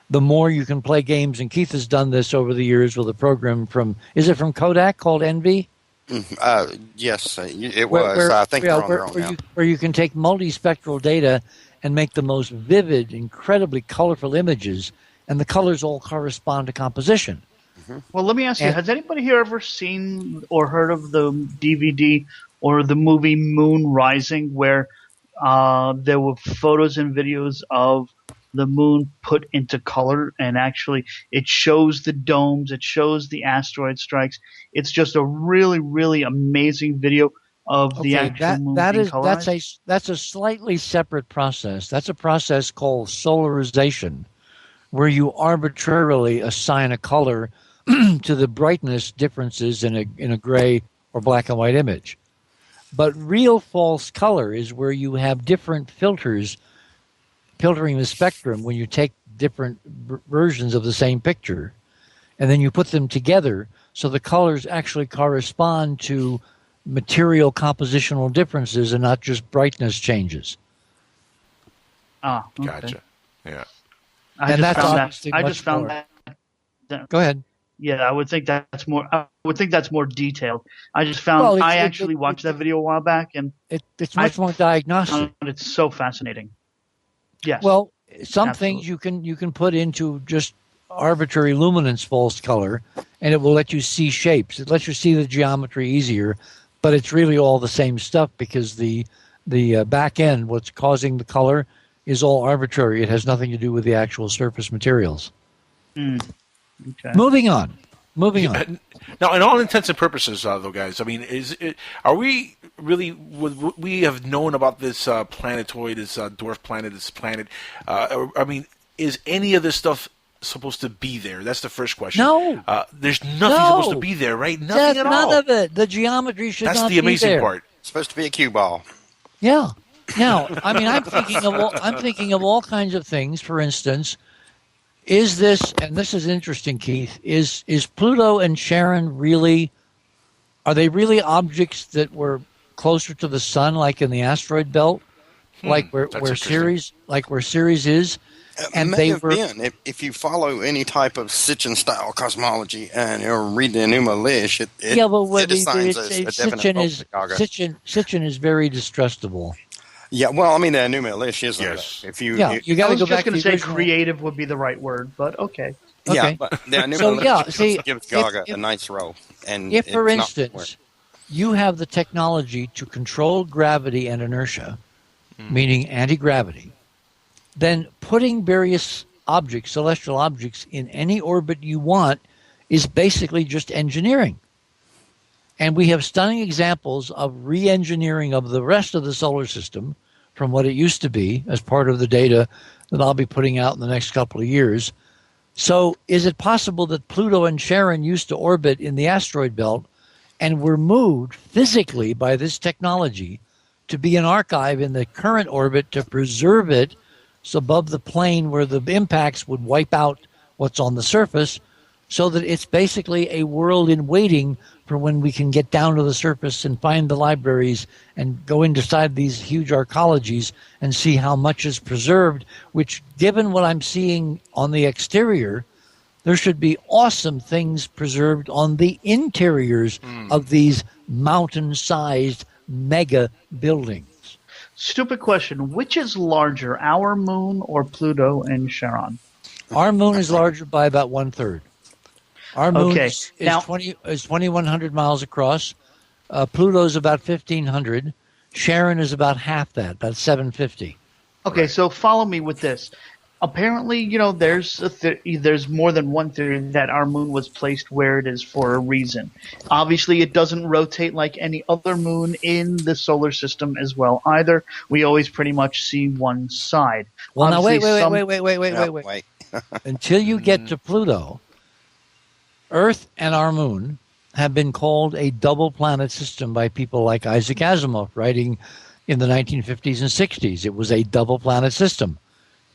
the more you can play games. And Keith has done this over the years with a program from Kodak called Envy? Yes, it was. I think they're on their own now. Where you can take multispectral data and make the most vivid, incredibly colorful images, and the colors all correspond to composition. Well, let me ask you, has anybody here ever seen or heard of the DVD or the movie Moon Rising, where there were photos and videos of the moon put into color, and actually it shows the domes, it shows the asteroid strikes. It's just a really, really amazing video of the actual moon being colorized. That's a slightly separate process. That's a process called solarization, where you arbitrarily assign a color to the brightness differences in a gray or black and white image. But real false color is where you have different filters filtering the spectrum when you take different versions of the same picture, and then you put them together so the colors actually correspond to material compositional differences and not just brightness changes. Okay. Gotcha. Yeah. I just found that. Go ahead. Yeah, I would think that's more. I would think that's more detailed. I just found. I actually watched that video a while back, and it's much more diagnostic. It's so fascinating. Yes. Well, some things you can put into just arbitrary luminance false color, and it will let you see shapes. It lets you see the geometry easier, but it's really all the same stuff because the back end, what's causing the color, is all arbitrary. It has nothing to do with the actual surface materials. Okay. Moving on. Now, in all intents and purposes, though, guys, I mean, are we really? We have known about this planetoid, this dwarf planet, this planet. I mean, is any of this stuff supposed to be there? That's the first question. No. There's nothing supposed to be there, right? Nothing at all. None of it. The geometry should not be there. That's the amazing part. It's supposed to be a cue ball. Yeah. Now, I mean, I'm thinking of all kinds of things. For instance, is this, and this is interesting, Keith, is Pluto and Charon really, are they really objects that were closer to the sun, like in the asteroid belt, like where Ceres is? And they have been. If you follow any type of Sitchin-style cosmology and read the Enuma Elish, it assigns a definite Sitchin is very distrustable. Yeah, well, I mean, the Enuma Elish is. Yes. You got to go back. I was just going to say creative would be the right word, but okay. Yeah, but the Enuma Elish gives Gaga a nice role. And if, for instance, you have the technology to control gravity and inertia, meaning anti-gravity, then putting various objects, celestial objects, in any orbit you want is basically just engineering. And we have stunning examples of re-engineering of the rest of the solar system from what it used to be as part of the data that I'll be putting out in the next couple of years. So is it possible that Pluto and Charon used to orbit in the asteroid belt and were moved physically by this technology to be an archive in the current orbit to preserve it above the plane where the impacts would wipe out what's on the surface, so that it's basically a world in waiting for when we can get down to the surface and find the libraries and go inside these huge arcologies and see how much is preserved, which, given what I'm seeing on the exterior, there should be awesome things preserved on the interiors of these mountain-sized mega buildings. Stupid question. Which is larger, our moon or Pluto and Charon? Our moon is larger by about 1/3. Our moon is 2,100 miles across. Pluto's about 1,500. Charon is about half that, about 750. Okay, so follow me with this. Apparently, there's more than one theory that our moon was placed where it is for a reason. Obviously, it doesn't rotate like any other moon in the solar system as well either. We always pretty much see one side. Well, now wait. Until you get to Pluto, Earth and our moon have been called a double planet system by people like Isaac Asimov, writing in the 1950s and 60s. It was a double planet system.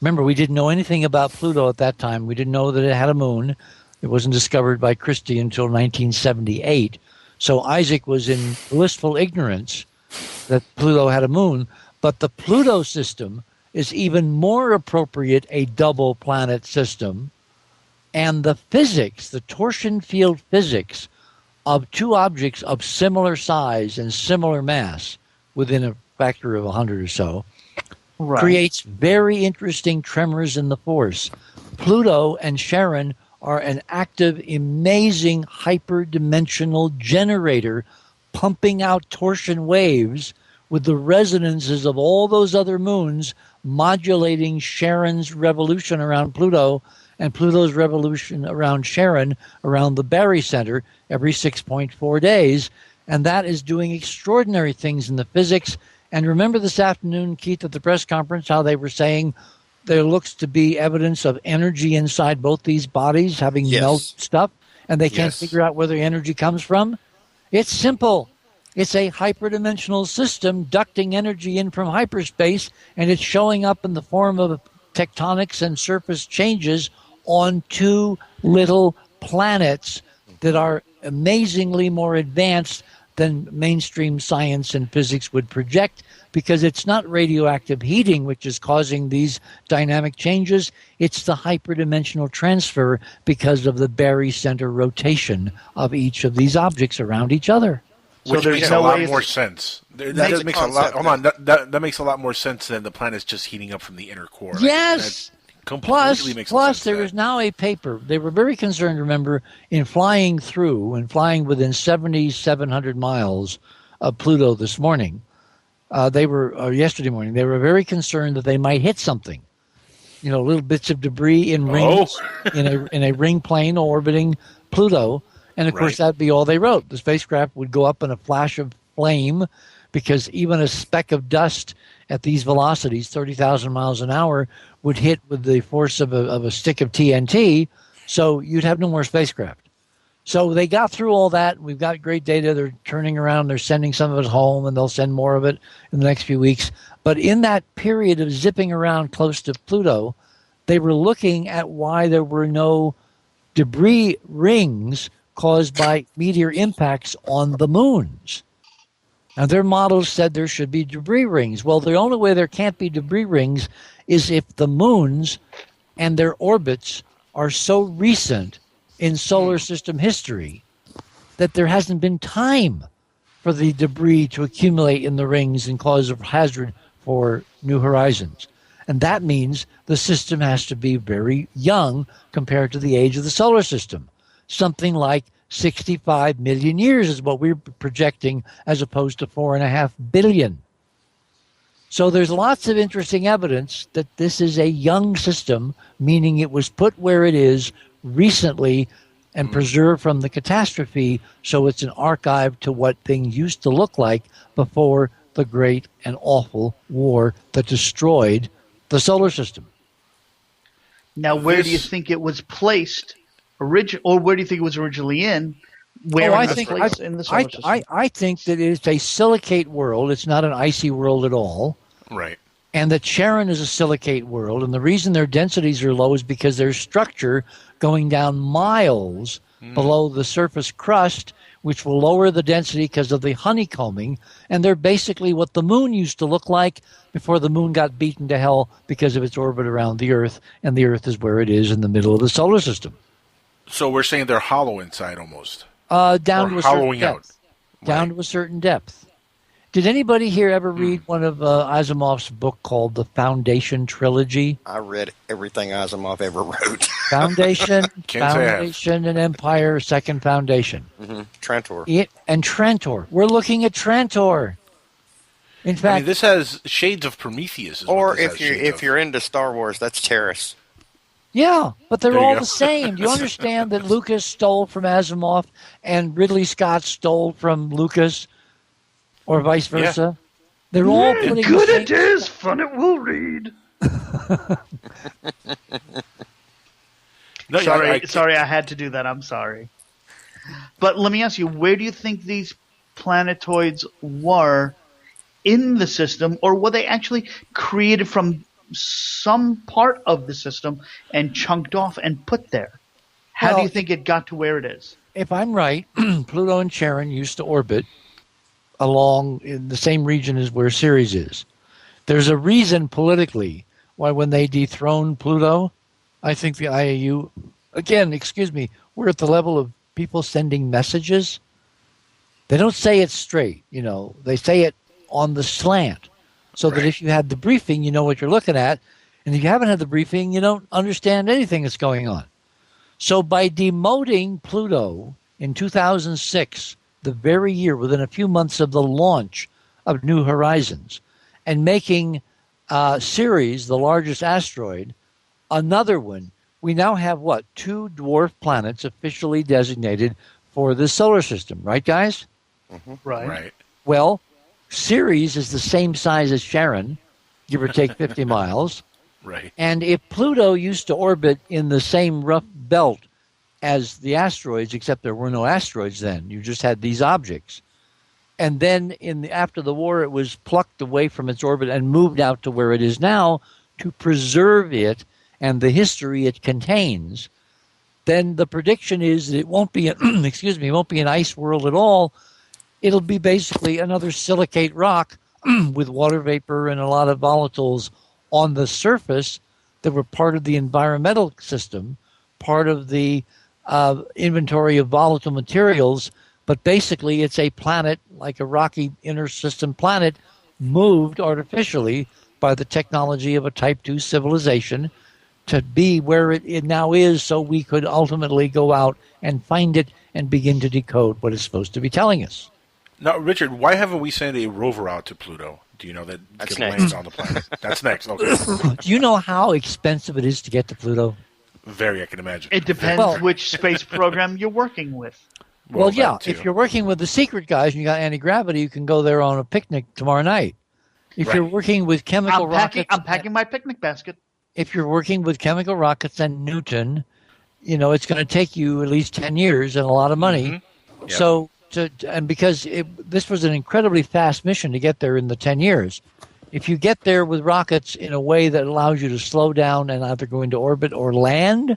Remember, we didn't know anything about Pluto at that time. We didn't know that it had a moon. It wasn't discovered by Christie until 1978. So Isaac was in blissful ignorance that Pluto had a moon. But the Pluto system is even more appropriate a double planet system. And the physics, the torsion field physics of two objects of similar size and similar mass within a factor of 100 or so, creates very interesting tremors in the force. Pluto and Charon are an active, amazing hyperdimensional generator pumping out torsion waves with the resonances of all those other moons modulating Charon's revolution around Pluto and Pluto's revolution around Charon around the barycenter every 6.4 days. And that is doing extraordinary things in the physics. And remember this afternoon, Keith, at the press conference, how they were saying there looks to be evidence of energy inside both these bodies having melted stuff, and they can't figure out where the energy comes from? It's simple. It's a hyperdimensional system ducting energy in from hyperspace, and it's showing up in the form of tectonics and surface changes on two little planets that are amazingly more advanced than mainstream science and physics would project, because it's not radioactive heating which is causing these dynamic changes. It's the hyperdimensional transfer because of the barycenter rotation of each of these objects around each other. Which makes a lot more sense. That makes a lot. Hold on, that makes a lot more sense than the planet's just heating up from the inner core. Yes. Plus, there is now a paper. They were very concerned, remember, in flying through and flying within 7,700 miles of Pluto this morning. Yesterday morning, they were very concerned that they might hit something. You know, little bits of debris in rings in a ring plane orbiting Pluto. And, of course, that'd be all they wrote. The spacecraft would go up in a flash of flame, because even a speck of dust at these velocities, 30,000 miles an hour, would hit with the force of a stick of TNT, so you'd have no more spacecraft. So they got through all that. We've got great data. They're turning around. They're sending some of it home, and they'll send more of it in the next few weeks. But in that period of zipping around close to Pluto, they were looking at why there were no debris rings caused by meteor impacts on the moons. Now, their models said there should be debris rings. Well, the only way there can't be debris rings is if the moons and their orbits are so recent in solar system history that there hasn't been time for the debris to accumulate in the rings and cause a hazard for New Horizons. And that means the system has to be very young compared to the age of the solar system. Something like 65 million years is what we're projecting, as opposed to 4.5 billion. So there's lots of interesting evidence that this is a young system, meaning it was put where it is recently and preserved from the catastrophe, so it's an archive to what things used to look like before the great and awful war that destroyed the solar system. Now, where do you think it was placed? Or where do you think it was originally in? I think that it is a silicate world. It's not an icy world at all. Right. And that Charon is a silicate world. And the reason their densities are low is because there's structure going down miles below the surface crust, which will lower the density because of the honeycombing. And they're basically what the moon used to look like before the moon got beaten to hell because of its orbit around the Earth. And the Earth is where it is in the middle of the solar system. So we're saying they're hollow inside almost. Down to a certain depth. Down to a certain depth. Did anybody here ever read one of Asimov's book called The Foundation Trilogy? I read everything Asimov ever wrote. Foundation, and Empire, Second Foundation. Trantor. And Trantor. We're looking at Trantor. In fact, this has shades of Prometheus. Or if you're into Star Wars, that's Terrace. Yeah, but they're all the same. Do you understand that Lucas stole from Asimov and Ridley Scott stole from Lucas, or vice versa? Yeah. They're all putting good it is, fun it will read. Sorry, I had to do that. I'm sorry. But let me ask you, where do you think these planetoids were in the system, or were they actually created from some part of the system and chunked off and put there? How do you think it got to where it is? If I'm right, Pluto and Charon used to orbit along in the same region as where Ceres is. There's a reason politically why when they dethroned Pluto, I think the IAU, again, excuse me, we're at the level of people sending messages. They don't say it straight, they say it on the slant so that if you had the briefing, you know what you're looking at. And if you haven't had the briefing, you don't understand anything that's going on. So by demoting Pluto in 2006, the very year within a few months of the launch of New Horizons, and making Ceres, the largest asteroid, another one, we now have two dwarf planets officially designated for the solar system, right, guys? Mm-hmm. Right. Well, Ceres is the same size as Charon, give or take 50 miles. Right. And if Pluto used to orbit in the same rough belt as the asteroids, except there were no asteroids then, you just had these objects. And then after the war, it was plucked away from its orbit and moved out to where it is now to preserve it and the history it contains. Then the prediction is that it won't be it won't be an ice world at all. It'll be basically another silicate rock with water vapor and a lot of volatiles on the surface that were part of the environmental system, part of the inventory of volatile materials. But basically, it's a planet, like a rocky inner system planet, moved artificially by the technology of a Type 2 civilization to be where it now is, so we could ultimately go out and find it and begin to decode what it's supposed to be telling us. Now, Richard, why haven't we sent a rover out to Pluto? Do you know that That's lands next. on the planet? That's next. Okay. Do you know how expensive it is to get to Pluto? Very, I can imagine. It depends which space program you're working with. Well, yeah, if you're working with the secret guys and you got anti-gravity, you can go there on a picnic tomorrow night. If you're working with chemical rockets... I'm packing my picnic basket. If you're working with chemical rockets and Newton, it's going to take you at least 10 years and a lot of money. Mm-hmm. Yep. So, because this was an incredibly fast mission to get there in the 10 years. If you get there with rockets in a way that allows you to slow down and either go into orbit or land,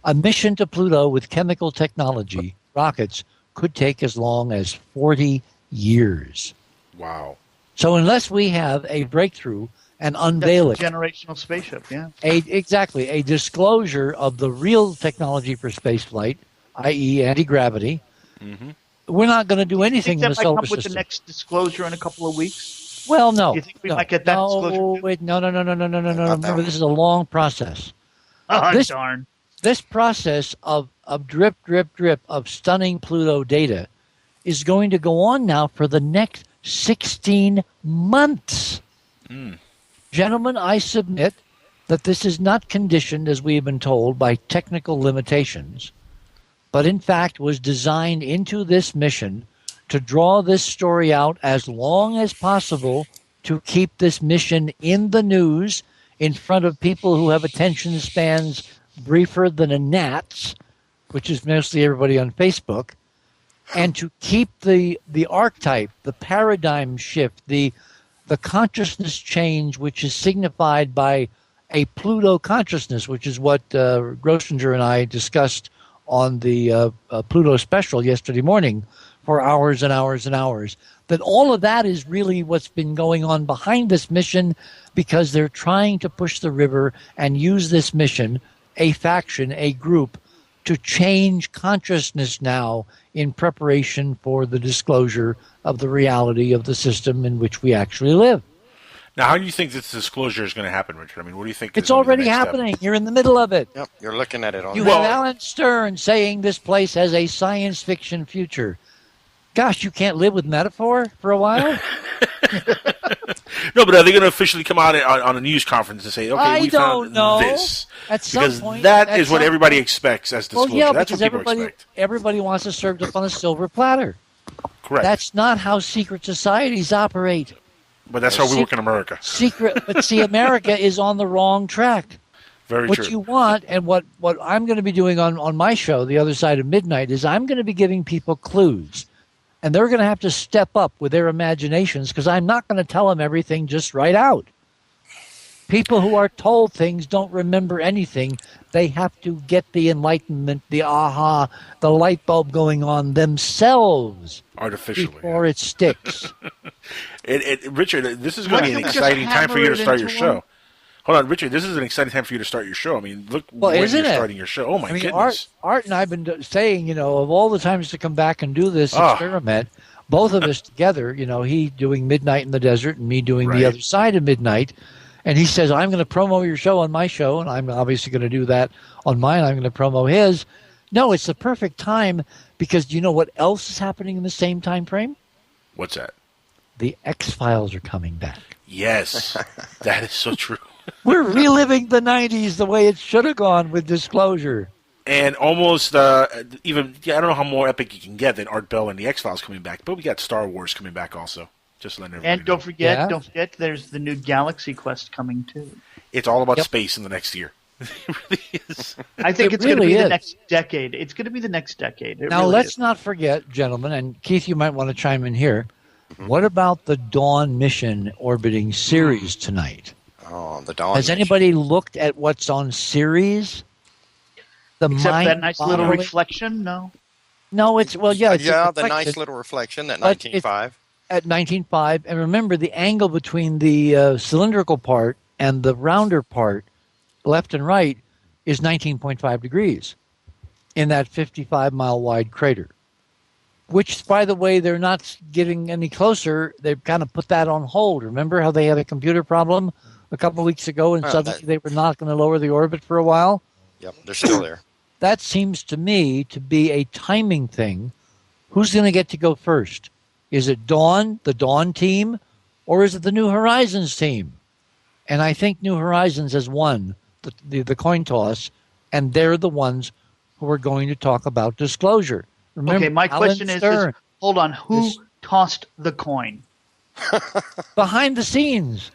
a mission to Pluto with chemical technology, rockets, could take as long as 40 years. Wow. So unless we have a breakthrough and unveil it, generational spaceship, yeah. Exactly, a disclosure of the real technology for spaceflight, i.e. anti-gravity, we're not going to do anything in the solar might come system. with the next disclosure in a couple of weeks? Well, no. Do you think we might get that disclosure? Wait, no. Remember, this is a long process. Oh, darn. This process of drip of stunning Pluto data is going to go on now for the next 16 months. Gentlemen, I submit that this is not conditioned, as we have been told, by technical limitations, but in fact was designed into this mission to draw this story out as long as possible to keep this mission in the news in front of people who have attention spans briefer than a gnat's, which is mostly everybody on Facebook, and to keep the archetype, the paradigm shift, the consciousness change, which is signified by a Pluto consciousness, which is what Grossinger and I discussed on the Pluto special yesterday morning for hours and hours and hours, that all of that is really what's been going on behind this mission, because they're trying to push the river and use this mission, a faction, a group, to change consciousness now in preparation for the disclosure of the reality of the system in which we actually live. Now, how do you think this disclosure is going to happen, Richard? I mean, what do you think? It's already happening. You're in the middle of it. Yep, you're looking at it on. You have Alan Stern saying this place has a science fiction future. Gosh, you can't live with metaphor for a while? No, but are they going to officially come out on a news conference and say, okay, we found this? At some because point, that is what everybody expects as disclosure. Well, yeah, that's because what people expect. everybody wants it served up on a silver platter. Correct. That's not how secret societies operate. But that's how we work in America. But see, America is on the wrong track. Very what true. you want, and what I'm going to be doing on my show, The Other Side of Midnight, is I'm going to be giving people clues. And they're going to have to step up with their imaginations because I'm not going to tell them everything just right out. People who are told things don't remember anything. They have to get the enlightenment, the aha, the light bulb going on themselves artificially before it sticks. Richard, this is going to be an exciting time for you to start your show. Hold on, Richard, this is an exciting time for you to start your show. I mean, look when you're starting your show. Oh, my goodness. Art and I have been saying, of all the times to come back and do this experiment, both of us together, he doing Midnight in the Desert and me doing The Other Side of Midnight. And he says, I'm going to promo your show on my show, and I'm obviously going to do that on mine. I'm going to promo his. No, it's the perfect time because do you know what else is happening in the same time frame? What's that? The X-Files are coming back. Yes, that is so true. We're reliving the 90s the way it should have gone with Disclosure. And almost even, I don't know how more epic you can get than Art Bell and the X-Files coming back, but we got Star Wars coming back also. Just letting everybody know. Don't forget, there's the new Galaxy Quest coming too. It's all about space in the next year. It really is. I think it's going to be the next decade. It's going to be the next decade. Now, let's not forget, gentlemen, and Keith, you might want to chime in here. Mm-hmm. What about the Dawn mission orbiting Ceres tonight? Oh, the Dawn. Has anybody looked at what's on Ceres? Except that nice little reflection? No, it's the nice little reflection, that 19.5. At 19.5, and remember the angle between the cylindrical part and the rounder part, left and right, is 19.5 degrees in that 55-mile wide crater. Which, by the way, they're not getting any closer. They've kind of put that on hold. Remember how they had a computer problem a couple of weeks ago, and suddenly they were not going to lower the orbit for a while? Yep, they're still there. That seems to me to be a timing thing. Who's going to get to go first? Is it Dawn, the Dawn team, or is it the New Horizons team? And I think New Horizons has won the coin toss, and they're the ones who are going to talk about Disclosure. Remember, my question is, hold on, who tossed the coin? Behind the scenes.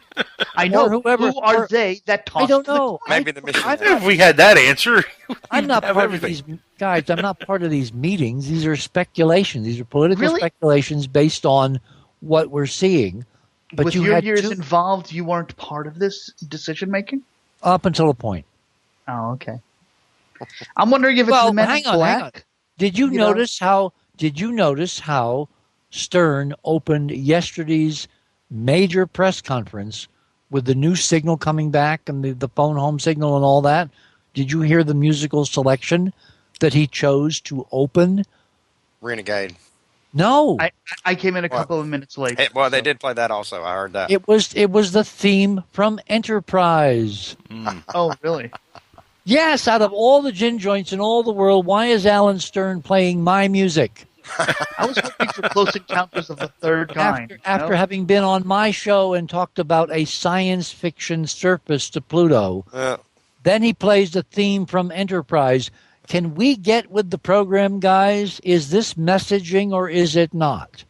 I know. Who are they that tossed? I don't know. Maybe the mission. If we had that answer, I'm not part of these guys. I'm not part of these meetings. These are speculations. These are political speculations based on what we're seeing. But with your years involved, you weren't part of this decision making. Up until a point. Oh, okay. I'm wondering if it's the Men in Black. Hang on. Did you notice how Stern opened yesterday's major press conference with the new signal coming back and the phone home signal and all that? Did you hear the musical selection that he chose to open? Renegade. No. I came in a couple of minutes late. They did play that also. I heard that. It was the theme from Enterprise. Oh, really? Yes, out of all the gin joints in all the world, why is Alan Stern playing my music? I was hoping for Close Encounters of the Third Kind. After having been on my show and talked about a science fiction surface to Pluto, then he plays the theme from Enterprise. Can we get with the program, guys? Is this messaging or is it not?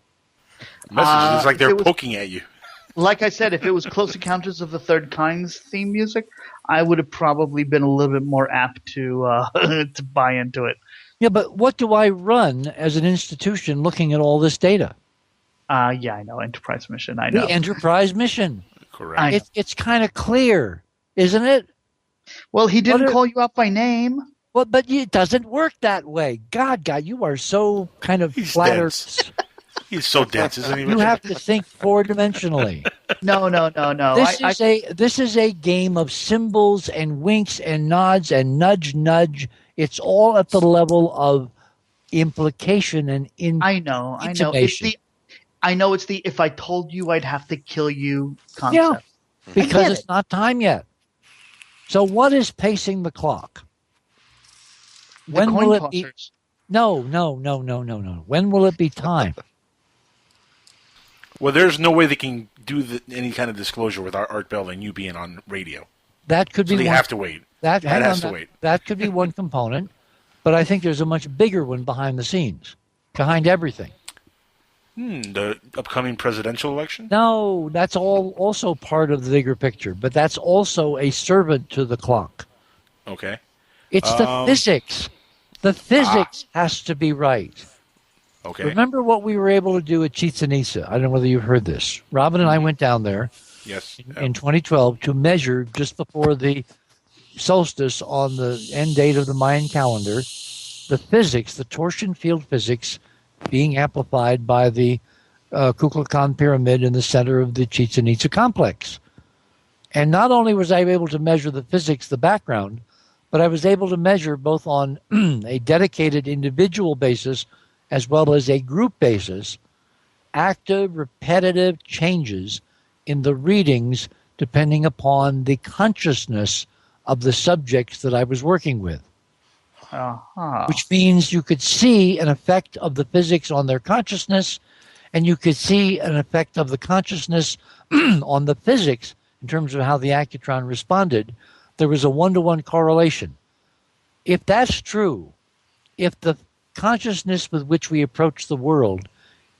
Messaging is like they're poking at you. Like I said, if it was Close Encounters of the Third Kind's theme music, I would have probably been a little bit more apt to to buy into it. Yeah, but what do I run as an institution looking at all this data? Yeah, I know. Enterprise mission, I know. The Enterprise mission. Correct. It's kind of clear, isn't it? Well, he didn't call you out by name. Well, but it doesn't work that way. God, you are so kind of flattered. He's so dense, isn't he? You have to think four-dimensionally. No. This is a game of symbols and winks and nods and nudge. It's all at the level of implication and intimation. I know it's the if I told you I'd have to kill you concept. Yeah, because it's not time yet. So what is pacing the clock? When will it be? No. When will it be time? Well, there's no way they can do any kind of disclosure with Art Bell and you being on radio. That could be. They have to wait. That has to wait. That could be one component, but I think there's a much bigger one behind the scenes, behind everything. The upcoming presidential election? No, that's all also part of the bigger picture, but that's also a servant to the clock. Okay. It's the physics. The physics has to be right. Okay. Remember what we were able to do at Chichen Itza? I don't know whether you've heard this. Robin and I went down there in 2012 to measure just before the solstice on the end date of the Mayan calendar, the physics, the torsion field physics being amplified by the Kukulkan pyramid in the center of the Chichen Itza complex. And not only was I able to measure the physics, the background, but I was able to measure both on a dedicated individual basis as well as a group basis, active, repetitive changes in the readings depending upon the consciousness of the subjects that I was working with. Which means you could see an effect of the physics on their consciousness, and you could see an effect of the consciousness on the physics in terms of how the accutron responded. There was a one-to-one correlation. If that's true, if the consciousness with which we approach the world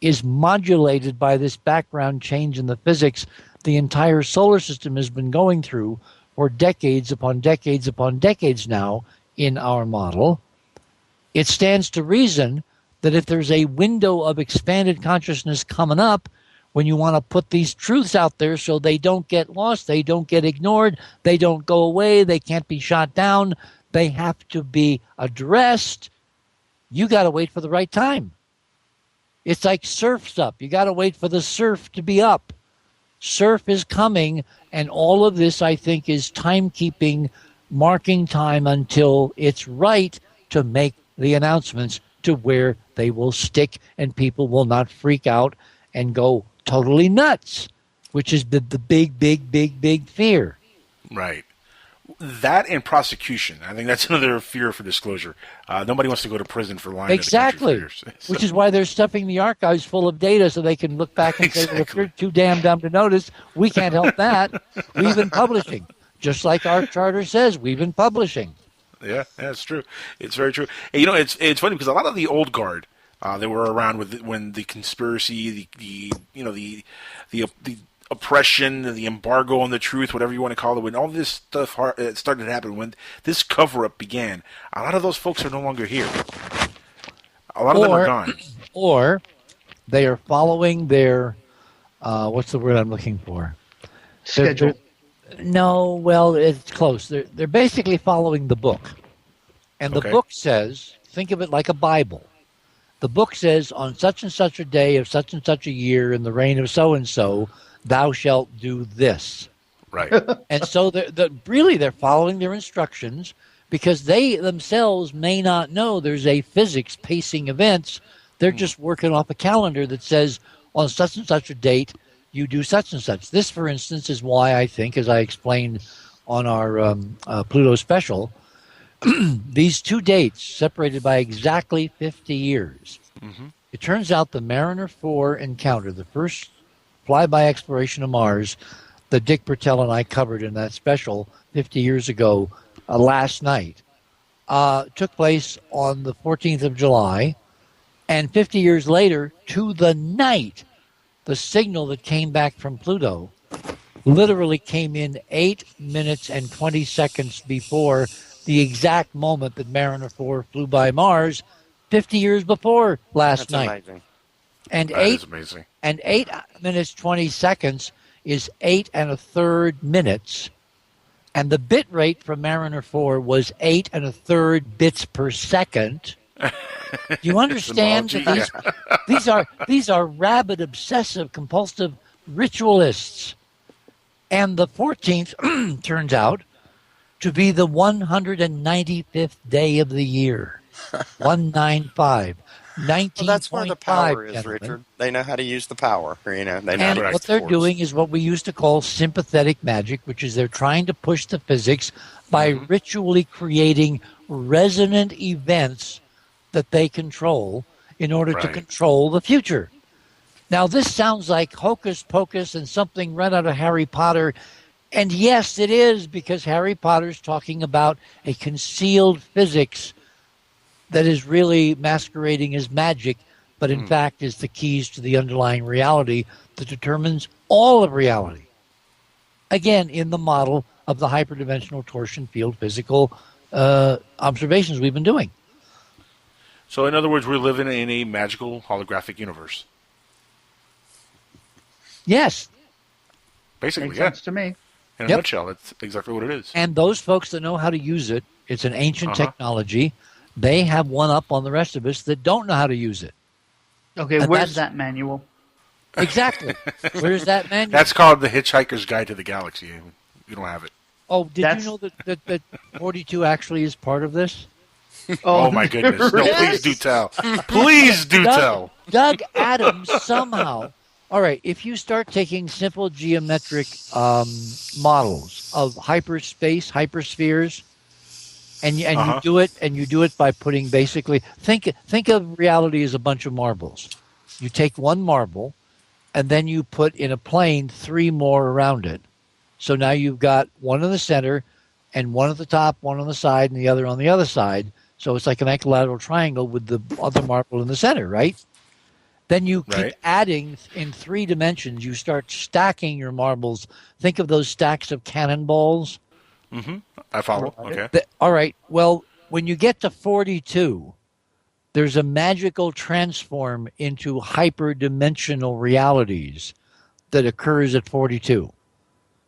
is modulated by this background change in the physics the entire solar system has been going through for decades upon decades upon decades now in our model, it stands to reason that if there's a window of expanded consciousness coming up, when you want to put these truths out there so they don't get lost, they don't get ignored, they don't go away, they can't be shot down, they have to be addressed, you got to wait for the right time. It's like surf's up. You got to wait for the surf to be up. Surf is coming, and all of this, I think, is timekeeping, marking time until it's right to make the announcements to where they will stick and people will not freak out and go totally nuts, which is the big fear. Right. That and prosecution. I think that's another fear for disclosure. Nobody wants to go to prison for lying. Exactly. To the country for years. Which is why they're stuffing the archives full of data so they can look back and say, well, if you're too damn dumb to notice, we can't help that. We've been publishing. Just like our charter says, we've been publishing. Yeah, that's true. It's very true. And, it's funny because a lot of the old guard that were around when the conspiracy, the oppression, the embargo on the truth, whatever you want to call it, when all this stuff started to happen, when this cover-up began, a lot of those folks are no longer here. A lot of them are gone. Or they are following their, what's the word I'm looking for? Schedule. No, well, it's close. They're basically following the book. And the book says, think of it like a Bible. The book says, on such and such a day of such and such a year in the reign of so-and-so, thou shalt do this. Right. And so they're following their instructions because they themselves may not know there's a physics pacing events. They're just working off a calendar that says on such and such a date, you do such and such. This, for instance, is why I think, as I explained on our Pluto special, these two dates separated by exactly 50 years. Mm-hmm. It turns out the Mariner 4 encounter, the first flyby exploration of Mars that Dick Bertel and I covered in that special 50 years ago last night, took place on the 14th of July. And 50 years later, to the night, the signal that came back from Pluto literally came in 8 minutes and 20 seconds before the exact moment that Mariner 4 flew by Mars 50 years before last night. Amazing. And that is amazing. And 8 minutes, 20 seconds is 8 1/3 minutes. And the bit rate from Mariner 4 was 8 1/3 bits per second. Do you understand that these are rabid, obsessive, compulsive ritualists? And the 14th turns out to be the 195th day of the year. 195. 19.5. Well, that's where the power is, gentlemen. Richard. They know how to use the power. They know and how to what they're doing is what we used to call sympathetic magic, which is they're trying to push the physics by ritually creating resonant events that they control in order to control the future. Now, this sounds like hocus pocus and something right out of Harry Potter. And yes, it is, because Harry Potter's talking about a concealed physics that is really masquerading as magic, but in fact is the keys to the underlying reality that determines all of reality. Again, in the model of the hyperdimensional torsion field physical observations we've been doing. So, in other words, we're living in a magical holographic universe. Yes. Basically, Makes yeah. sense to me. In a nutshell, that's exactly what it is. And those folks that know how to use it, it's an ancient technology. They have one up on the rest of us that don't know how to use it. Okay, And where's that manual? Exactly. Where's that manual? That's called The Hitchhiker's Guide to the Galaxy. You don't have it. Oh, did you know that 42 actually is part of this? Oh my goodness. No, please do tell. Please do tell. Doug Adams somehow. All right, if you start taking simple geometric models of hyperspace, hyperspheres, and you do it by putting basically think of reality as a bunch of marbles. You take one marble, and then you put in a plane 3 more around it. So now you've got one in the center, and one at the top, one on the side, and the other on the other side. So it's like an equilateral triangle with the other marble in the center, right? Then you keep adding in 3 dimensions. You start stacking your marbles. Think of those stacks of cannonballs. Mm-hmm. I follow. Okay. All right. Well, when you get to 42, there's a magical transform into hyperdimensional realities that occurs at 42.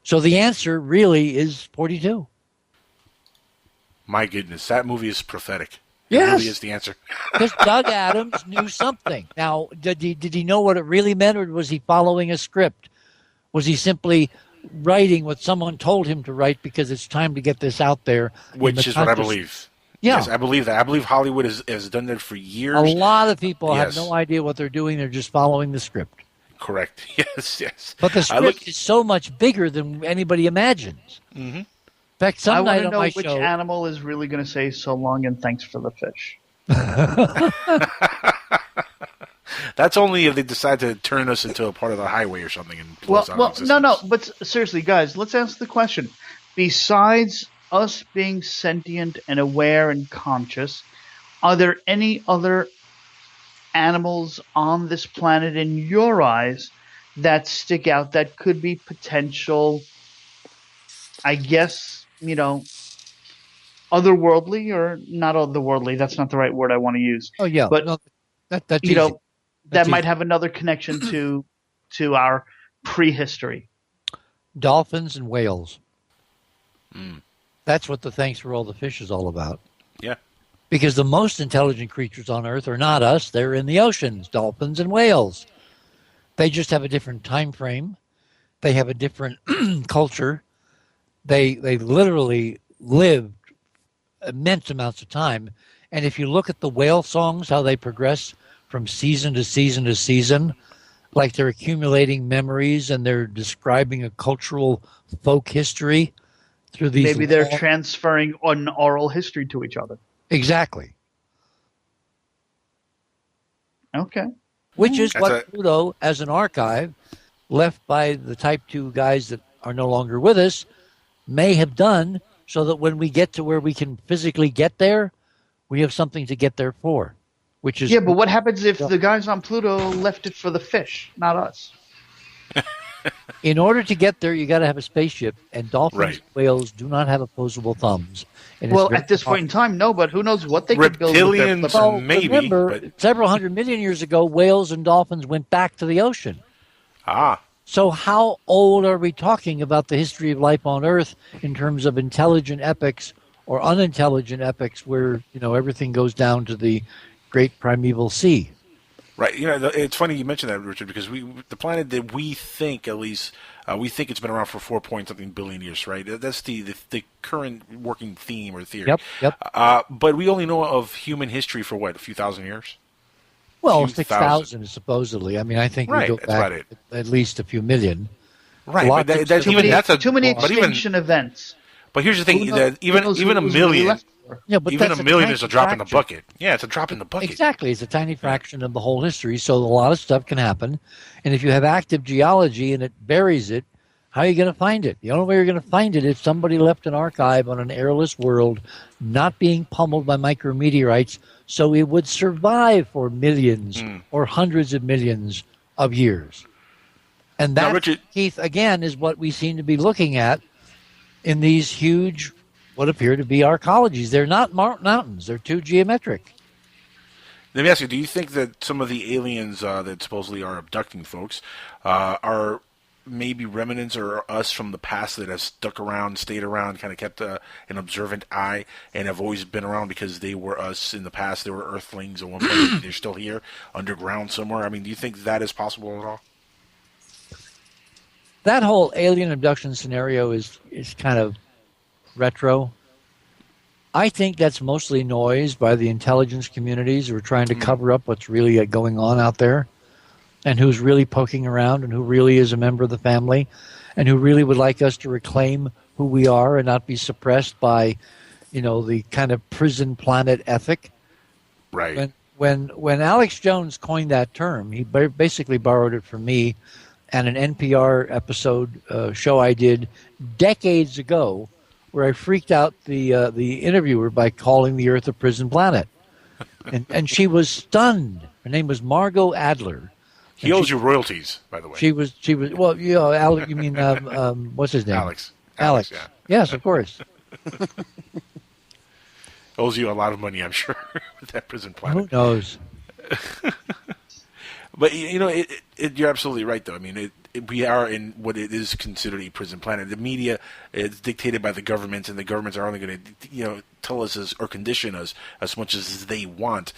So the answer really is 42. My goodness, that movie is prophetic. Yes. It really is the answer. Because Doug Adams knew something. Now, did he know what it really meant, or was he following a script? Was he simply writing what someone told him to write because it's time to get this out there? Which is what I believe. Yeah. Yes, I believe that. I believe Hollywood has done that for years. A lot of people have no idea what they're doing. They're just following the script. Correct. Yes. But the script is so much bigger than anybody imagines. Mm-hmm. In fact, some night on my show, which animal is really going to say so long and thanks for the fish. That's only if they decide to turn us into a part of the highway or something. And no. But seriously, guys, let's answer the question. Besides us being sentient and aware and conscious, are there any other animals on this planet in your eyes that stick out that could be potential, I guess, otherworldly or not otherworldly? That's not the right word I want to use. Oh yeah, but no, that's that easy. Might have another connection to our prehistory. Dolphins and whales. That's what the thanks for all the fish is all about. Yeah. Because the most intelligent creatures on Earth are not us. They're in the oceans, dolphins and whales. They just have a different time frame. They have a different culture. They literally lived immense amounts of time. And if you look at the whale songs, how they progress from season to season to season, like they're accumulating memories and they're describing a cultural folk history through these. Maybe they're transferring an oral history to each other. Exactly. Okay. Which is what Pluto, as an archive left by the Type 2 guys that are no longer with us, may have done, so that when we get to where we can physically get there, we have something to get there for. Which is but what happens if the guys on Pluto left it for the fish, not us? In order to get there, you got to have a spaceship, and dolphins and whales do not have opposable thumbs. Well, at this point in time, no, but who knows what they could build with their flippers. Well, remember, several 100 million years ago, whales and dolphins went back to the ocean. So how old are we talking about the history of life on Earth in terms of intelligent epochs or unintelligent epochs where, everything goes down to the great primeval sea? Right. It's funny you mentioned that, Richard, because the planet that we think, at least, we think it's been around for 4-point-something billion years, right? That's the current working theme or theory. Yep. But we only know of human history for, what, a few thousand years? Well, 6,000 supposedly. I mean, I think we go back at least a few million. Right. But too many extinction events. But here's the thing, even a million... Yeah, but even a million is a drop in the bucket. Yeah, it's a drop in the bucket. Exactly. It's a tiny fraction of the whole history, so a lot of stuff can happen. And if you have active geology and it buries it, how are you going to find it? The only way you're going to find it is somebody left an archive on an airless world, not being pummeled by micrometeorites, so it would survive for millions or hundreds of millions of years. And that, Keith, again, is what we seem to be looking at in these huge... what appear to be arcologies. They're not mountains. They're too geometric. Let me ask you, do you think that some of the aliens that supposedly are abducting folks are maybe remnants or us from the past that have stuck around, stayed around, kind of kept an observant eye, and have always been around because they were us in the past? They were Earthlings at one point. They're still here, underground somewhere. I mean, do you think that is possible at all? That whole alien abduction scenario is kind of retro. I think that's mostly noise by the intelligence communities who are trying to cover up what's really going on out there, and who's really poking around, and who really is a member of the family, and who really would like us to reclaim who we are and not be suppressed by, the kind of prison planet ethic. Right. When Alex Jones coined that term, he basically borrowed it from me and an NPR show I did decades ago, where I freaked out the interviewer by calling the Earth a prison planet, and she was stunned. Her name was Margot Adler. He owes you royalties, by the way. She was. Well, Alex. You mean what's his name? Alex. Alex. Yeah. Yes, of course. Owes you a lot of money, I'm sure, with that prison planet. Who knows? But you're absolutely right, though. I mean, we are in what it is considered a prison planet. The media is dictated by the governments, and the governments are only going to, tell us or condition us as much as they want.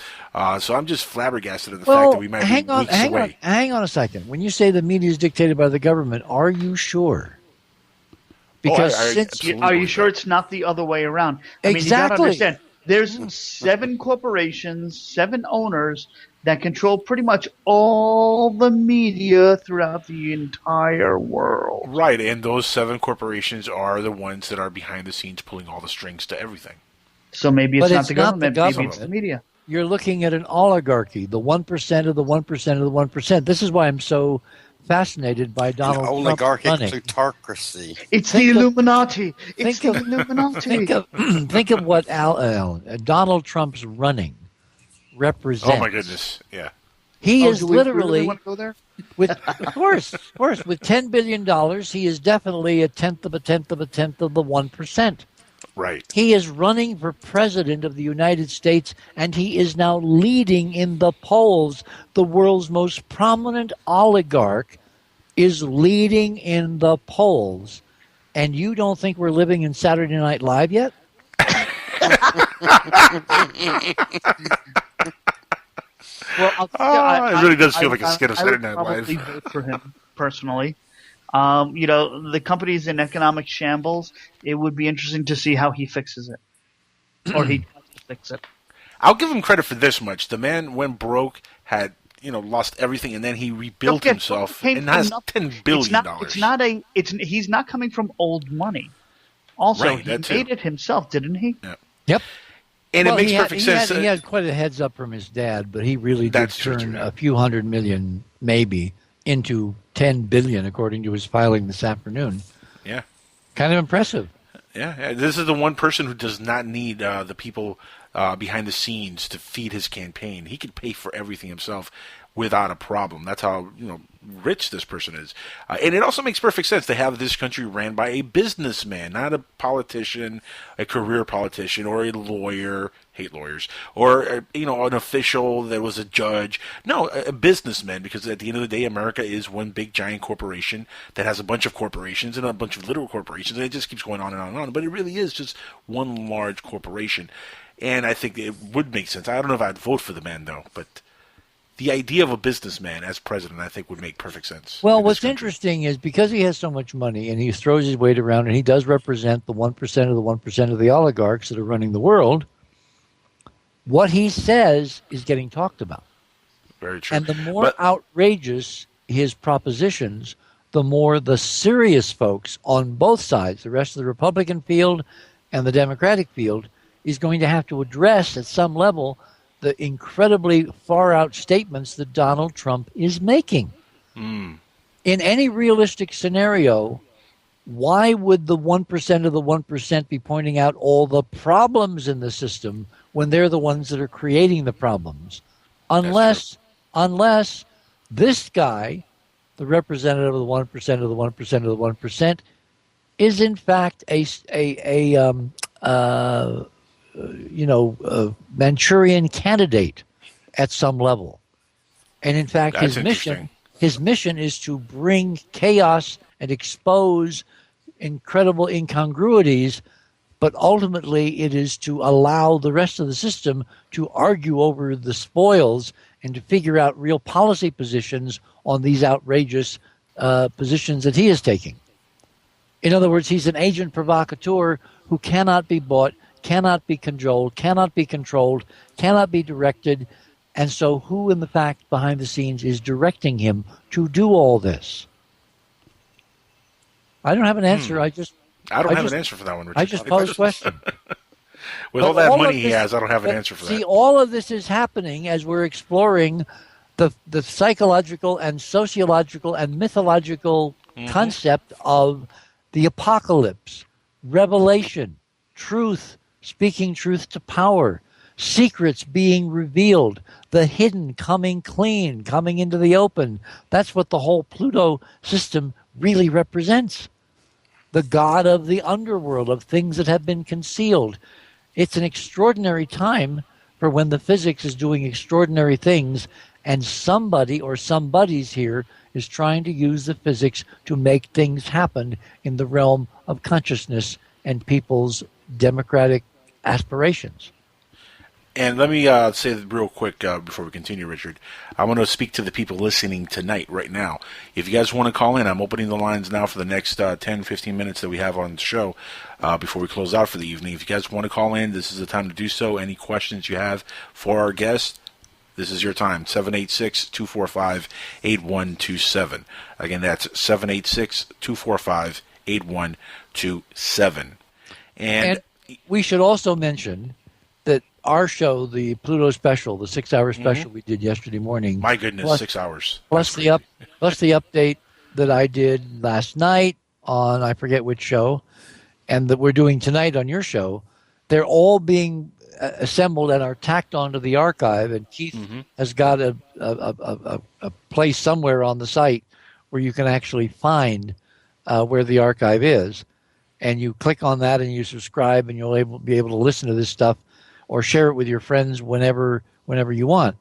So I'm just flabbergasted at the fact that we might be weeks away. Hang on a second. When you say the media is dictated by the government, are you sure? Because are you sure it's not the other way around? I mean, you got to understand. There's 7 corporations, 7 owners that control pretty much all the media throughout the entire world. Right, and those 7 corporations are the ones that are behind the scenes pulling all the strings to everything. So maybe it's not the government, maybe it's the media. You're looking at an oligarchy, the 1% of the 1% of the 1%. This is why I'm so fascinated by Donald Trump oligarchic running. plutocracy. It's the Illuminati. It's the Illuminati. Think of what Donald Trump's running represents. Oh my goodness! Yeah, he is literally. Really want to go there? Of course, with $10 billion, he is definitely a tenth of the 1%. Right. He is running for president of the United States, and he is now leading in the polls. The world's most prominent oligarch is leading in the polls. And you don't think we're living in Saturday Night Live yet? Well, it really does feel like a skit of Saturday Night Live. I would probably vote for him personally. The company's in economic shambles. It would be interesting to see how he fixes it, or he tries to fix it. I'll give him credit for this much: the man went broke, had lost everything, and then he rebuilt himself, and has $10 billion. He's not coming from old money. Also, right, he made it himself, didn't he? Yeah. Yep. And it makes perfect sense. He had quite a heads up from his dad, but he really did turn a few $100 million, maybe, into $10 billion, according to his filing this afternoon. Yeah. Kind of impressive. Yeah. This is the one person who does not need the people behind the scenes to feed his campaign. He could pay for everything himself without a problem. That's how rich this person is. And it also makes perfect sense to have this country ran by a businessman, not a politician, a career politician, or a lawyer, hate lawyers, or an official that was a judge. No, a businessman, because at the end of the day, America is one big giant corporation that has a bunch of corporations and a bunch of little corporations, and it just keeps going on and on and on. But it really is just one large corporation. And I think it would make sense. I don't know if I'd vote for the man, though, but the idea of a businessman as president, I think, would make perfect sense. Well, what's interesting is because he has so much money and he throws his weight around and he does represent the 1% of the 1% of the oligarchs that are running the world, what he says is getting talked about. Very true. And the more outrageous his propositions, the more the serious folks on both sides, the rest of the Republican field and the Democratic field, is going to have to address at some level the incredibly far-out statements that Donald Trump is making. In any realistic scenario, why would the 1% of the 1% be pointing out all the problems in the system when they're the ones that are creating the problems? Unless this guy, the representative of the 1% of the 1% of the 1%, is in fact a Manchurian candidate at some level. And in fact, That's his mission is to bring chaos and expose incredible incongruities, but ultimately it is to allow the rest of the system to argue over the spoils and to figure out real policy positions on these outrageous positions that he is taking. In other words, he's an agent provocateur who cannot be bought, cannot be controlled, cannot be directed. And so who, in the fact, behind the scenes is directing him to do all this? I don't have an answer. I don't have an answer for that one, Richard. I just posed a question. With all that money he has, I don't have an answer for that. See, all of this is happening as we're exploring the psychological and sociological and mythological concept of the apocalypse, revelation, truth, speaking truth to power, secrets being revealed, the hidden coming clean, coming into the open. That's what the whole Pluto system really represents. The god of the underworld, of things that have been concealed. It's an extraordinary time for when the physics is doing extraordinary things, and somebody or somebody's here is trying to use the physics to make things happen in the realm of consciousness and people's democratic aspirations. And let me say real quick before we continue, Richard. I want to speak to the people listening tonight, right now. If you guys want to call in, I'm opening the lines now for the next 10, 15 minutes that we have on the show before we close out for the evening. If you guys want to call in, this is the time to do so. Any questions you have for our guests, this is your time. 786-245-8127. Again, that's 786-245-8127. And we should also mention that our show, the Pluto special, the 6-hour special we did yesterday morning. My goodness, 6 hours. Plus the update that I did last night on I forget which show, and that we're doing tonight on your show. They're all being assembled and are tacked onto the archive, and Keith has got a place somewhere on the site where you can actually find where the archive is, and you click on that and you subscribe, and you'll be able to listen to this stuff or share it with your friends whenever you want.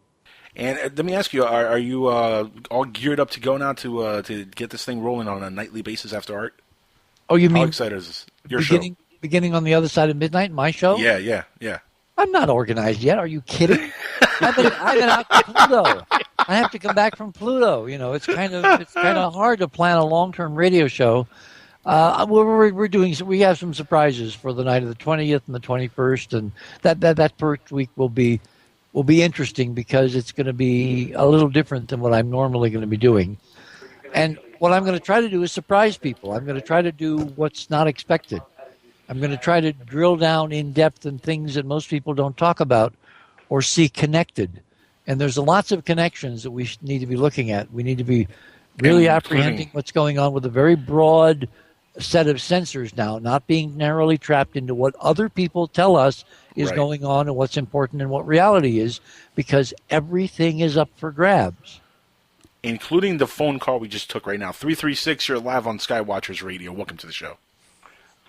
And let me ask you: Are you all geared up to go now to get this thing rolling on a nightly basis after art? Oh, you mean how excited is this? Your show beginning on the other side of midnight? My show? Yeah. I'm not organized yet. Are you kidding? I've been out to Pluto. I have to come back from Pluto. You know, it's kind of hard to plan a long-term radio show. We have some surprises for the night of the 20th and the 21st, and that first week will be interesting because it's going to be a little different than what I'm normally going to be doing. And what I'm going to try to do is surprise people. I'm going to try to do what's not expected. I'm going to try to drill down in depth in things that most people don't talk about or see connected. And there's lots of connections that we need to be looking at. We need to be really apprehending what's going on with a very broad set of sensors now, not being narrowly trapped into what other people tell us is going on and what's important and what reality is, because everything is up for grabs. Including the phone call we just took right now. 336, you're live on Skywatchers Radio. Welcome to the show.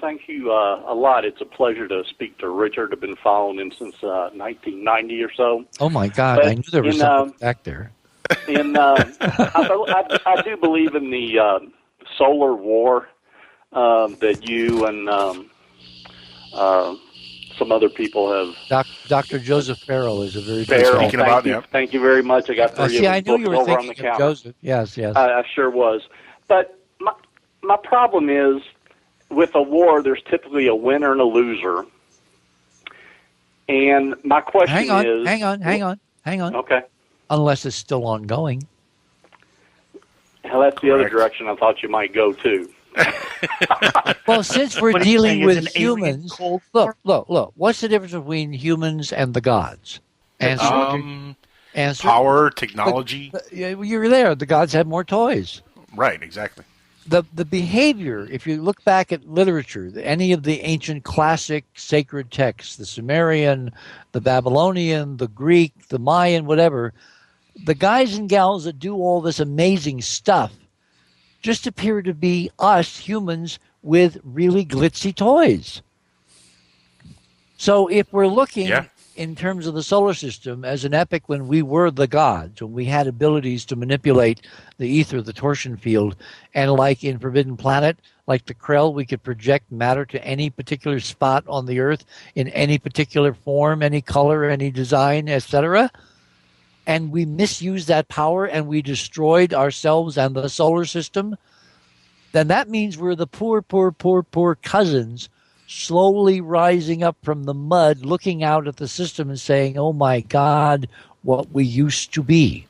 Thank you a lot. It's a pleasure to speak to Richard. I've been following him since 1990 or so. Oh, my God. But I knew there was something back there. And I do believe in the solar war that you and some other people have. Dr. Joseph Farrell is a very good speaking about it. Thank you very much. I got 3 I knew you were thinking of Joseph. Yes. I sure was. But my problem is, with a war, there's typically a winner and a loser. And my question is... Hang on. Okay. Unless it's still ongoing. Well, that's the other direction I thought you might go, too. Well, since we're dealing with humans... Look. What's the difference between humans and the gods? Answer. Power, technology. You're there. The gods had more toys. Right, exactly. The behavior, if you look back at literature, any of the ancient classic sacred texts, the Sumerian, the Babylonian, the Greek, the Mayan, whatever, the guys and gals that do all this amazing stuff just appear to be us humans with really glitzy toys. So if we're looking in terms of the solar system as an epoch when we were the gods, when we had abilities to manipulate the ether, the torsion field, and like in Forbidden Planet, like the Krell, we could project matter to any particular spot on the Earth in any particular form, any color, any design, etc. And we misused that power and we destroyed ourselves and the solar system, then that means we're the poor cousins slowly rising up from the mud, looking out at the system and saying, oh my God, what we used to be.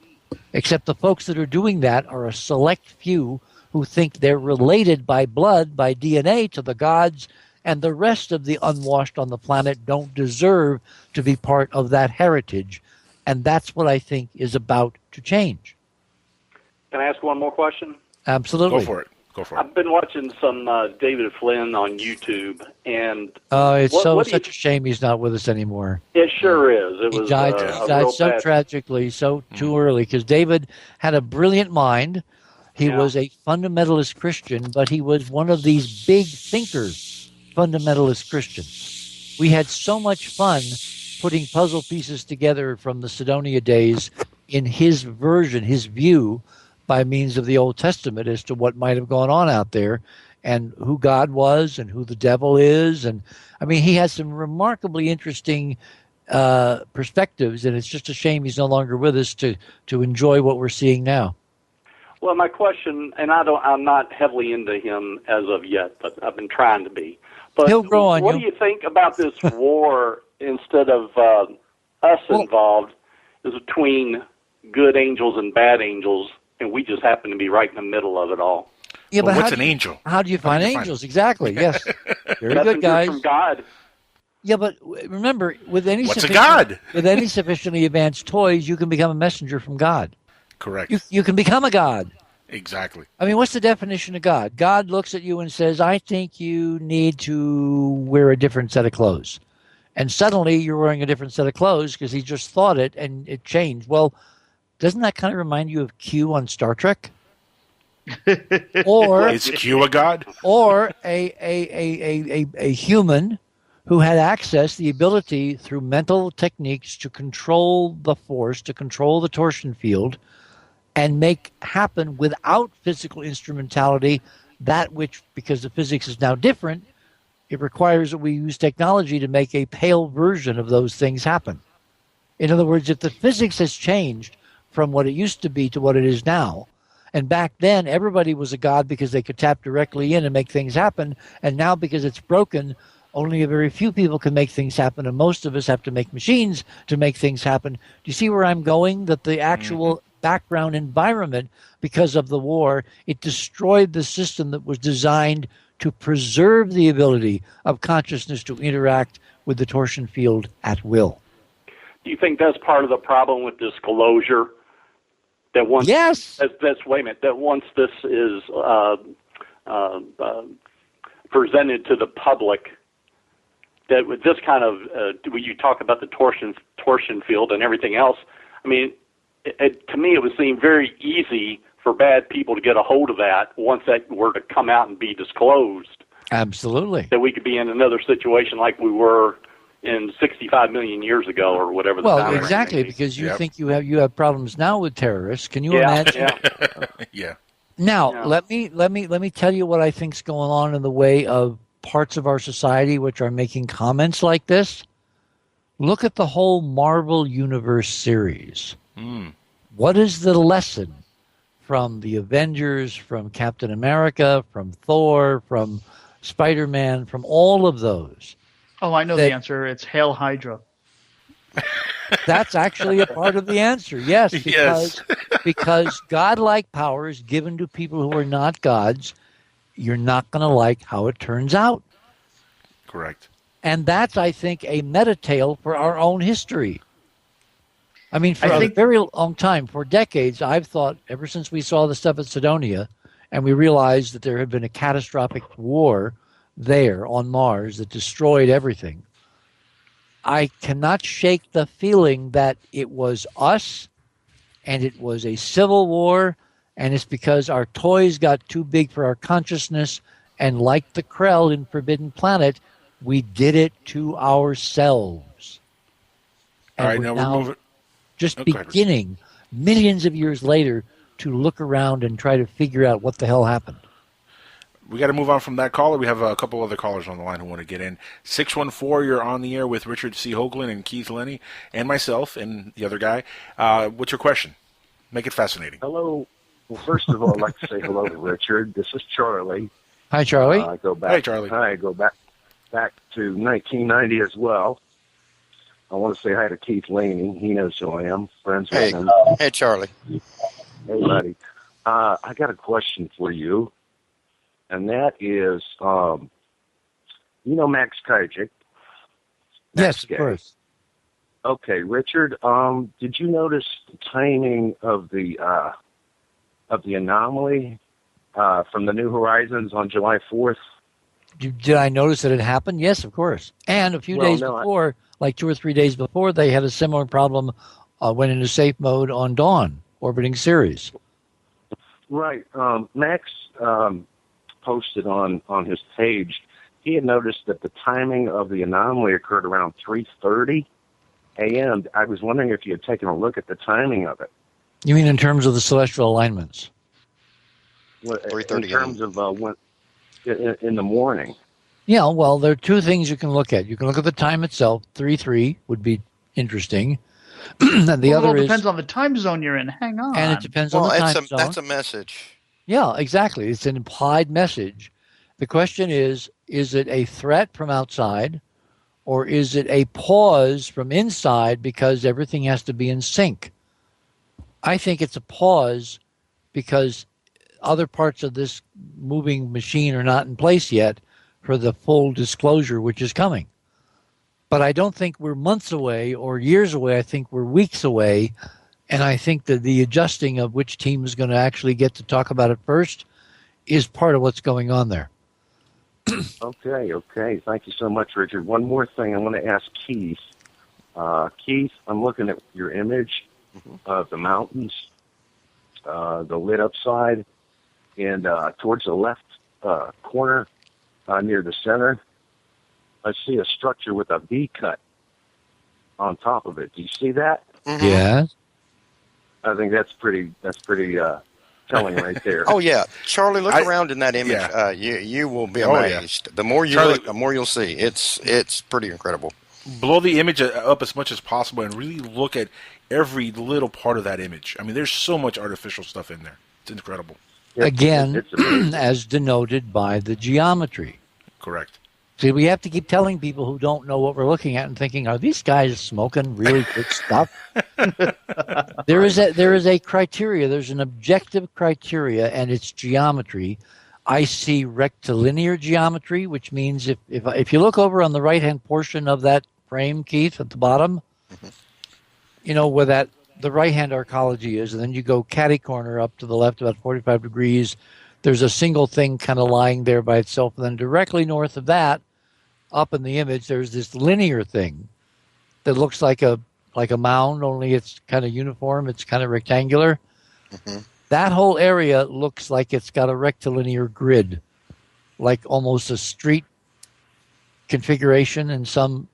Except the folks that are doing that are a select few who think they're related by blood, by DNA to the gods, and the rest of the unwashed on the planet don't deserve to be part of that heritage. And that's what I think is about to change. Can I ask one more question? Absolutely. Go for it. I've been watching some David Flynn on YouTube, and it's such a shame he's not with us anymore. It sure is. He died so tragically, too early, because David had a brilliant mind. He was a fundamentalist Christian, but he was one of these big thinkers, fundamentalist Christians. We had so much fun putting puzzle pieces together from the Sidonia days in his version, his view, by means of the Old Testament as to what might have gone on out there and who God was and who the devil is. And I mean, he has some remarkably interesting perspectives, and it's just a shame he's no longer with us to enjoy what we're seeing now. Well, my question, and I'm not heavily into him as of yet, but I've been trying to be. But he'll grow on you. What do you think about this war instead of us involved is between good angels and bad angels, and we just happen to be right in the middle of it all? Yeah, but what's an angel? How do you find angels? Exactly, yes. Very good, guys. From God. Yeah, but remember, with any What's a God? with any sufficiently advanced toys, you can become a messenger from God. Correct. You can become a God. Exactly. I mean, what's the definition of God? God looks at you and says, I think you need to wear a different set of clothes. And suddenly you're wearing a different set of clothes because he just thought it and it changed. Well, doesn't that kind of remind you of Q on Star Trek? Or is Q a god? Or a human who had access, the ability through mental techniques to control the force, to control the torsion field, and make happen without physical instrumentality that which, because the physics is now different, it requires that we use technology to make a pale version of those things happen. In other words, if the physics has changed from what it used to be to what it is now, and back then everybody was a god because they could tap directly in and make things happen, and now because it's broken, only a very few people can make things happen, and most of us have to make machines to make things happen. Do you see where I'm going? That the actual background environment, because of the war, it destroyed the system that was designed to preserve the ability of consciousness to interact with the torsion field at will. Do you think that's part of the problem with disclosure? That once, yes. Wait a minute. That once this is presented to the public, that with this kind of, when you talk about the torsion field and everything else, I mean, to me, it would seem very easy for bad people to get a hold of that once that were to come out and be disclosed. Absolutely. That we could be in another situation like we were in 65 million years ago or whatever. Well, exactly, because you think you have problems now with terrorists. Can you imagine? Yeah. Now, let me tell you what I think's going on in the way of parts of our society which are making comments like this. Look at the whole Marvel Universe series. What is the lesson from the Avengers, from Captain America, from Thor, from Spider-Man, from all of those? Oh, I know the answer. It's Hail Hydra. That's actually a part of the answer, yes. Because godlike powers given to people who are not gods, you're not going to like how it turns out. Correct. And that's, I think, a meta-tale for our own history. I mean, for a very long time, for decades, I've thought, ever since we saw the stuff at Sidonia, and we realized that there had been a catastrophic war there on Mars that destroyed everything, I cannot shake the feeling that it was us, and it was a civil war, and it's because our toys got too big for our consciousness, and like the Krell in Forbidden Planet, We did it to ourselves. All right, we're now we're moving. just Okay. beginning millions of years later to look around and try to figure out what the hell happened. We got to move on from that caller. We have a couple other callers on the line who want to get in. 614, you're on the air with Richard C. Hoagland and Keith Laney and myself and the other guy. What's your question? Make it fascinating. Hello. Well, first of all, I'd like to say hello to Richard. This is Charlie. Hi, Charlie. I go back. Hey, Charlie. I go back to 1990 as well. I want to say hi to Keith Laney. He knows who I am. Friends with him. Hey, Charlie. Hey, buddy. I got a question for you, and that is, Max Kajik? Yes, of course. Okay, Richard. Did you notice the timing of the anomaly from the New Horizons on July 4th? Did I notice that it happened? Yes, of course. And a few days before, like 2 or 3 days before, they had a similar problem. Went into safe mode on Dawn, orbiting Ceres. Right. Max posted on his page. He had noticed that the timing of the anomaly occurred around 3:30 a.m. I was wondering if you had taken a look at the timing of it. You mean in terms of the celestial alignments? 3:30 in terms of when in the morning. Yeah, well, there are two things you can look at. You can look at the time itself. 3:3 would be interesting. And the other it all is depends on the time zone you're in. Hang on. and it depends on the time zone. That's a message. Yeah, exactly. It's an implied message. The question is it a threat from outside or is it a pause from inside because everything has to be in sync? I think it's a pause because other parts of this moving machine are not in place yet for the full disclosure which is coming. But I don't think we're months away or years away. I think we're weeks away. And I think that the adjusting of which team is going to actually get to talk about it first is part of what's going on there. Okay. Thank you so much, Richard. One more thing I want to ask Keith. Keith, I'm looking at your image of the mountains, the lit up side, and towards the left corner near the center, I see a structure with a V cut on top of it. Do you see that? Mm-hmm. Yeah. I think that's pretty telling right there. Oh yeah, Charlie, look around in that image. Yeah. You will be amazed. Yeah. The more you look, the more you'll see. It's pretty incredible. Blow the image up as much as possible and really look at every little part of that image. I mean, there's so much artificial stuff in there. It's incredible. Again, as denoted by the geometry. Correct. See, we have to keep telling people who don't know what we're looking at and thinking, are these guys smoking really good stuff? There is a criteria. There's an objective criteria, and it's geometry. I see rectilinear geometry, which means if you look over on the right-hand portion of that frame, Keith, at the bottom, where the right-hand arcology is, and then you go catty corner up to the left about 45 degrees. There's a single thing kind of lying there by itself. And then directly north of that, up in the image, there's this linear thing that looks like a mound, only it's kind of uniform. It's kind of rectangular. Mm-hmm. That whole area looks like it's got a rectilinear grid, like almost a street configuration in some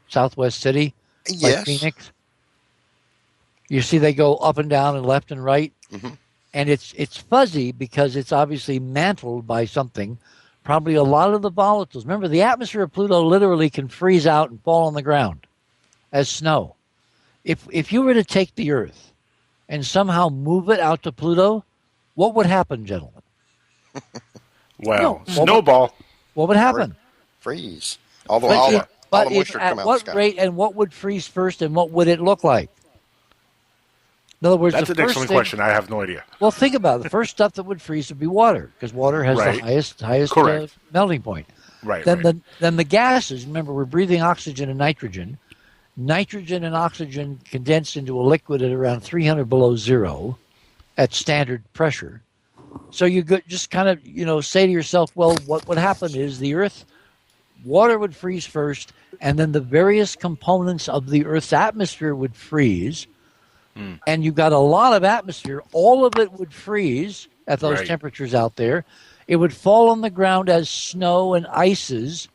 southwest city, like Phoenix. You see they go up and down and left and right. Mm-hmm. And it's fuzzy because it's obviously mantled by something, probably a lot of the volatiles. Remember, the atmosphere of Pluto literally can freeze out and fall on the ground as snow. If you were to take the Earth and somehow move it out to Pluto, what would happen, gentlemen? Well, snowball. What would happen? Freeze. All the moisture come out of the sky. At what rate and what would freeze first and what would it look like? In other words, that's an excellent question. I have no idea. Well, think about it. The first stuff that would freeze would be water, because water has the highest melting point. Right. Then the gases. Remember, we're breathing oxygen and nitrogen. Nitrogen and oxygen condense into a liquid at around 300 below zero, at standard pressure. So you just kind of say to yourself, well, what would happen is the Earth, water would freeze first, and then the various components of the Earth's atmosphere would freeze. And you've got a lot of atmosphere. All of it would freeze at those temperatures out there. It would fall on the ground as snow and ices.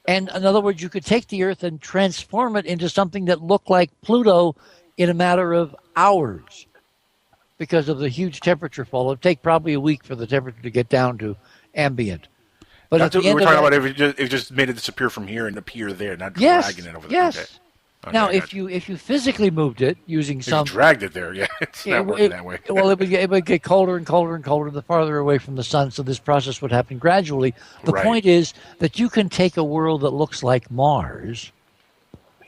And in other words, you could take the Earth and transform it into something that looked like Pluto in a matter of hours because of the huge temperature fall. It would take probably a week for the temperature to get down to ambient. But at the end we're of talking that, about if it just made it disappear from here and appear there, not yes, dragging it over there. yes. Okay. Okay, Now, I if got you physically moved it using If some, you dragged it there, yeah, it's not working that way. well, it would get colder and colder and colder the farther away from the sun. So this process would happen gradually. The Right. point is that you can take a world that looks like Mars,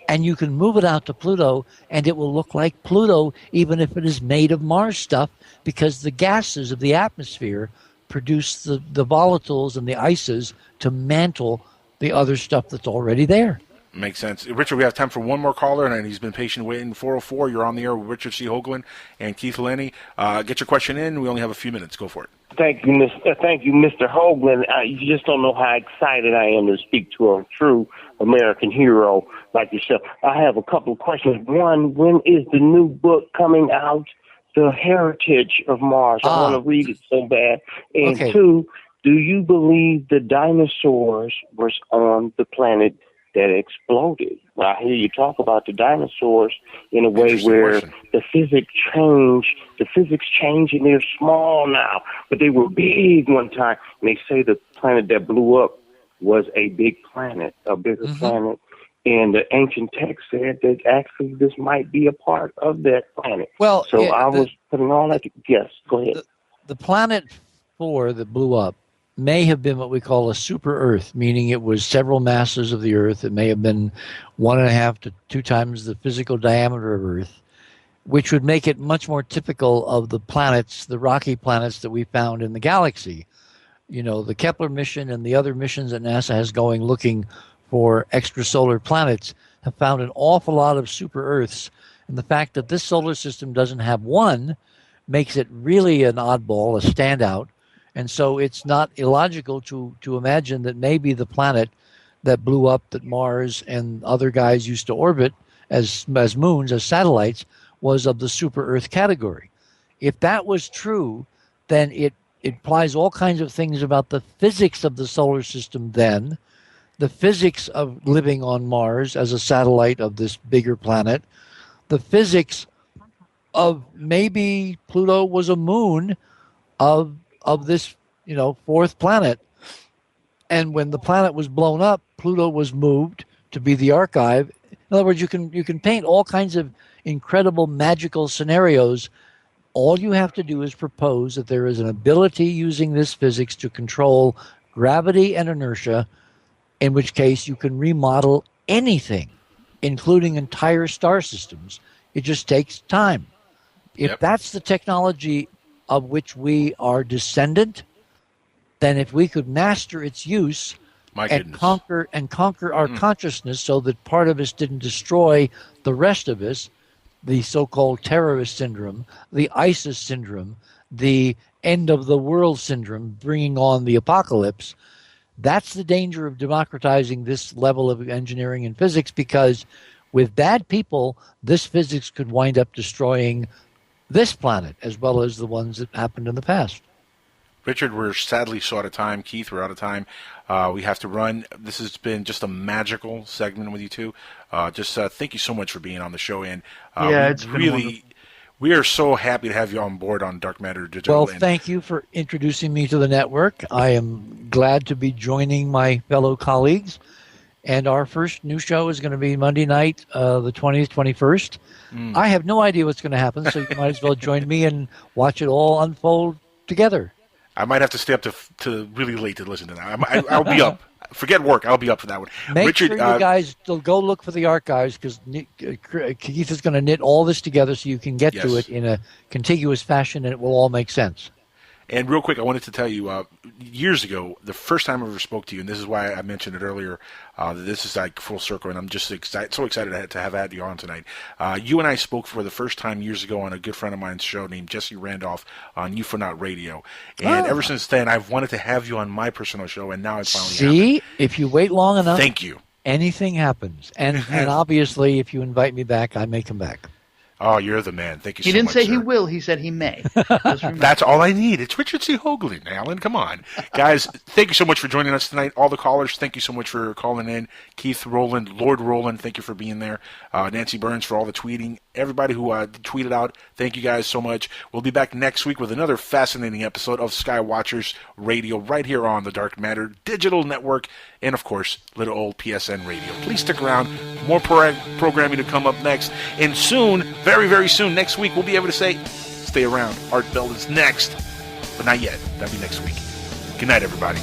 and you can move it out to Pluto, and it will look like Pluto, even if it is made of Mars stuff, because the gases of the atmosphere produce the volatiles and the ices to mantle the other stuff that's already there. Makes sense. Richard, we have time for one more caller, and he's been patient waiting. 404, you're on the air with Richard C. Hoagland and Keith Laney. Get your question in. We only have a few minutes. Go for it. Thank you, Mr. Hoagland. You just don't know how excited I am to speak to a true American hero like yourself. I have a couple of questions. One, when is the new book coming out, The Heritage of Mars? I want to read it so bad. And Okay. two, do you believe the dinosaurs was on the planet that exploded? Well, I hear you talk about the dinosaurs in a way Interesting where question. the physics change and they're small now, but they were big one time. And they say the planet that blew up was a big planet, a bigger planet. And the ancient text said that actually this might be a part of that planet. Well, so yeah, I was putting all that. Yes, go ahead. The planet 4 that blew up may have been what we call a super Earth, meaning it was several masses of the Earth. It may have been 1.5 to 2 times the physical diameter of Earth, which would make it much more typical of the planets, the rocky planets that we found in the galaxy. You know, the Kepler mission and the other missions that NASA has going looking for extrasolar planets have found an awful lot of super Earths. And the fact that this solar system doesn't have one makes it really an oddball, a standout. And so it's not illogical to imagine that maybe the planet that blew up that Mars and other guys used to orbit as moons, as satellites, was of the super Earth category. If that was true, then it implies all kinds of things about the physics of the solar system then, the physics of living on Mars as a satellite of this bigger planet, the physics of maybe Pluto was a moon of this, fourth planet. And when the planet was blown up, Pluto was moved to be the archive. In other words, you can paint all kinds of incredible magical scenarios. All you have to do is propose that there is an ability using this physics to control gravity and inertia, in which case you can remodel anything, including entire star systems. It just takes time. If that's the technology of which we are descendant, then if we could master its use and conquer our consciousness so that part of us didn't destroy the rest of us, the so-called terrorist syndrome, the ISIS syndrome, the end of the world syndrome, bringing on the apocalypse, that's the danger of democratizing this level of engineering and physics, because with bad people, this physics could wind up destroying this planet as well as the ones that happened in the past. Richard, we're sadly short of time. Keith, we're out of time. We have to run. This has been just a magical segment with you two. Thank you so much for being on the show. And it's been really, wonderful. we are so happy to have you on board on Dark Matter Digital. Well, thank you for introducing me to the network. I am glad to be joining my fellow colleagues. And our first new show is going to be Monday night, the 20th, 21st. I have no idea what's going to happen, so you might as well join me and watch it all unfold together. I might have to stay up to really late to listen to that. I'll be up. Forget work. I'll be up for that one. Make Richard, sure you guys go look for the archives, because Keith is going to knit all this together so you can get to it in a contiguous fashion, and it will all make sense. And real quick, I wanted to tell you, years ago, the first time I ever spoke to you, and this is why I mentioned it earlier, this is like full circle, and I'm just so excited to have had you on tonight. You and I spoke for the first time years ago on a good friend of mine's show named Jesse Randolph on UFOnaut Radio. And ever since then, I've wanted to have you on my personal show, and now it's finally happened. If you wait long enough, thank you. Anything happens. And obviously, if you invite me back, I may come back. Oh, you're the man. Thank you so much, He didn't say sir. he will. He said he may. That's all I need. It's Richard C. Hoagland, Alan. Come on. Guys, thank you so much for joining us tonight. All the callers, thank you so much for calling in. Keith Rowland, Lord Rowland, thank you for being there. Nancy Burns for all the tweeting. Everybody who tweeted out, thank you guys so much. We'll be back next week with another fascinating episode of Skywatchers Radio right here on the Dark Matter Digital Network and, of course, little old PSN Radio. Please stick around. More programming to come up next. And soon, very, very soon, next week, we'll be able to say, stay around. Art Bell is next. But not yet. That'll be next week. Good night, everybody.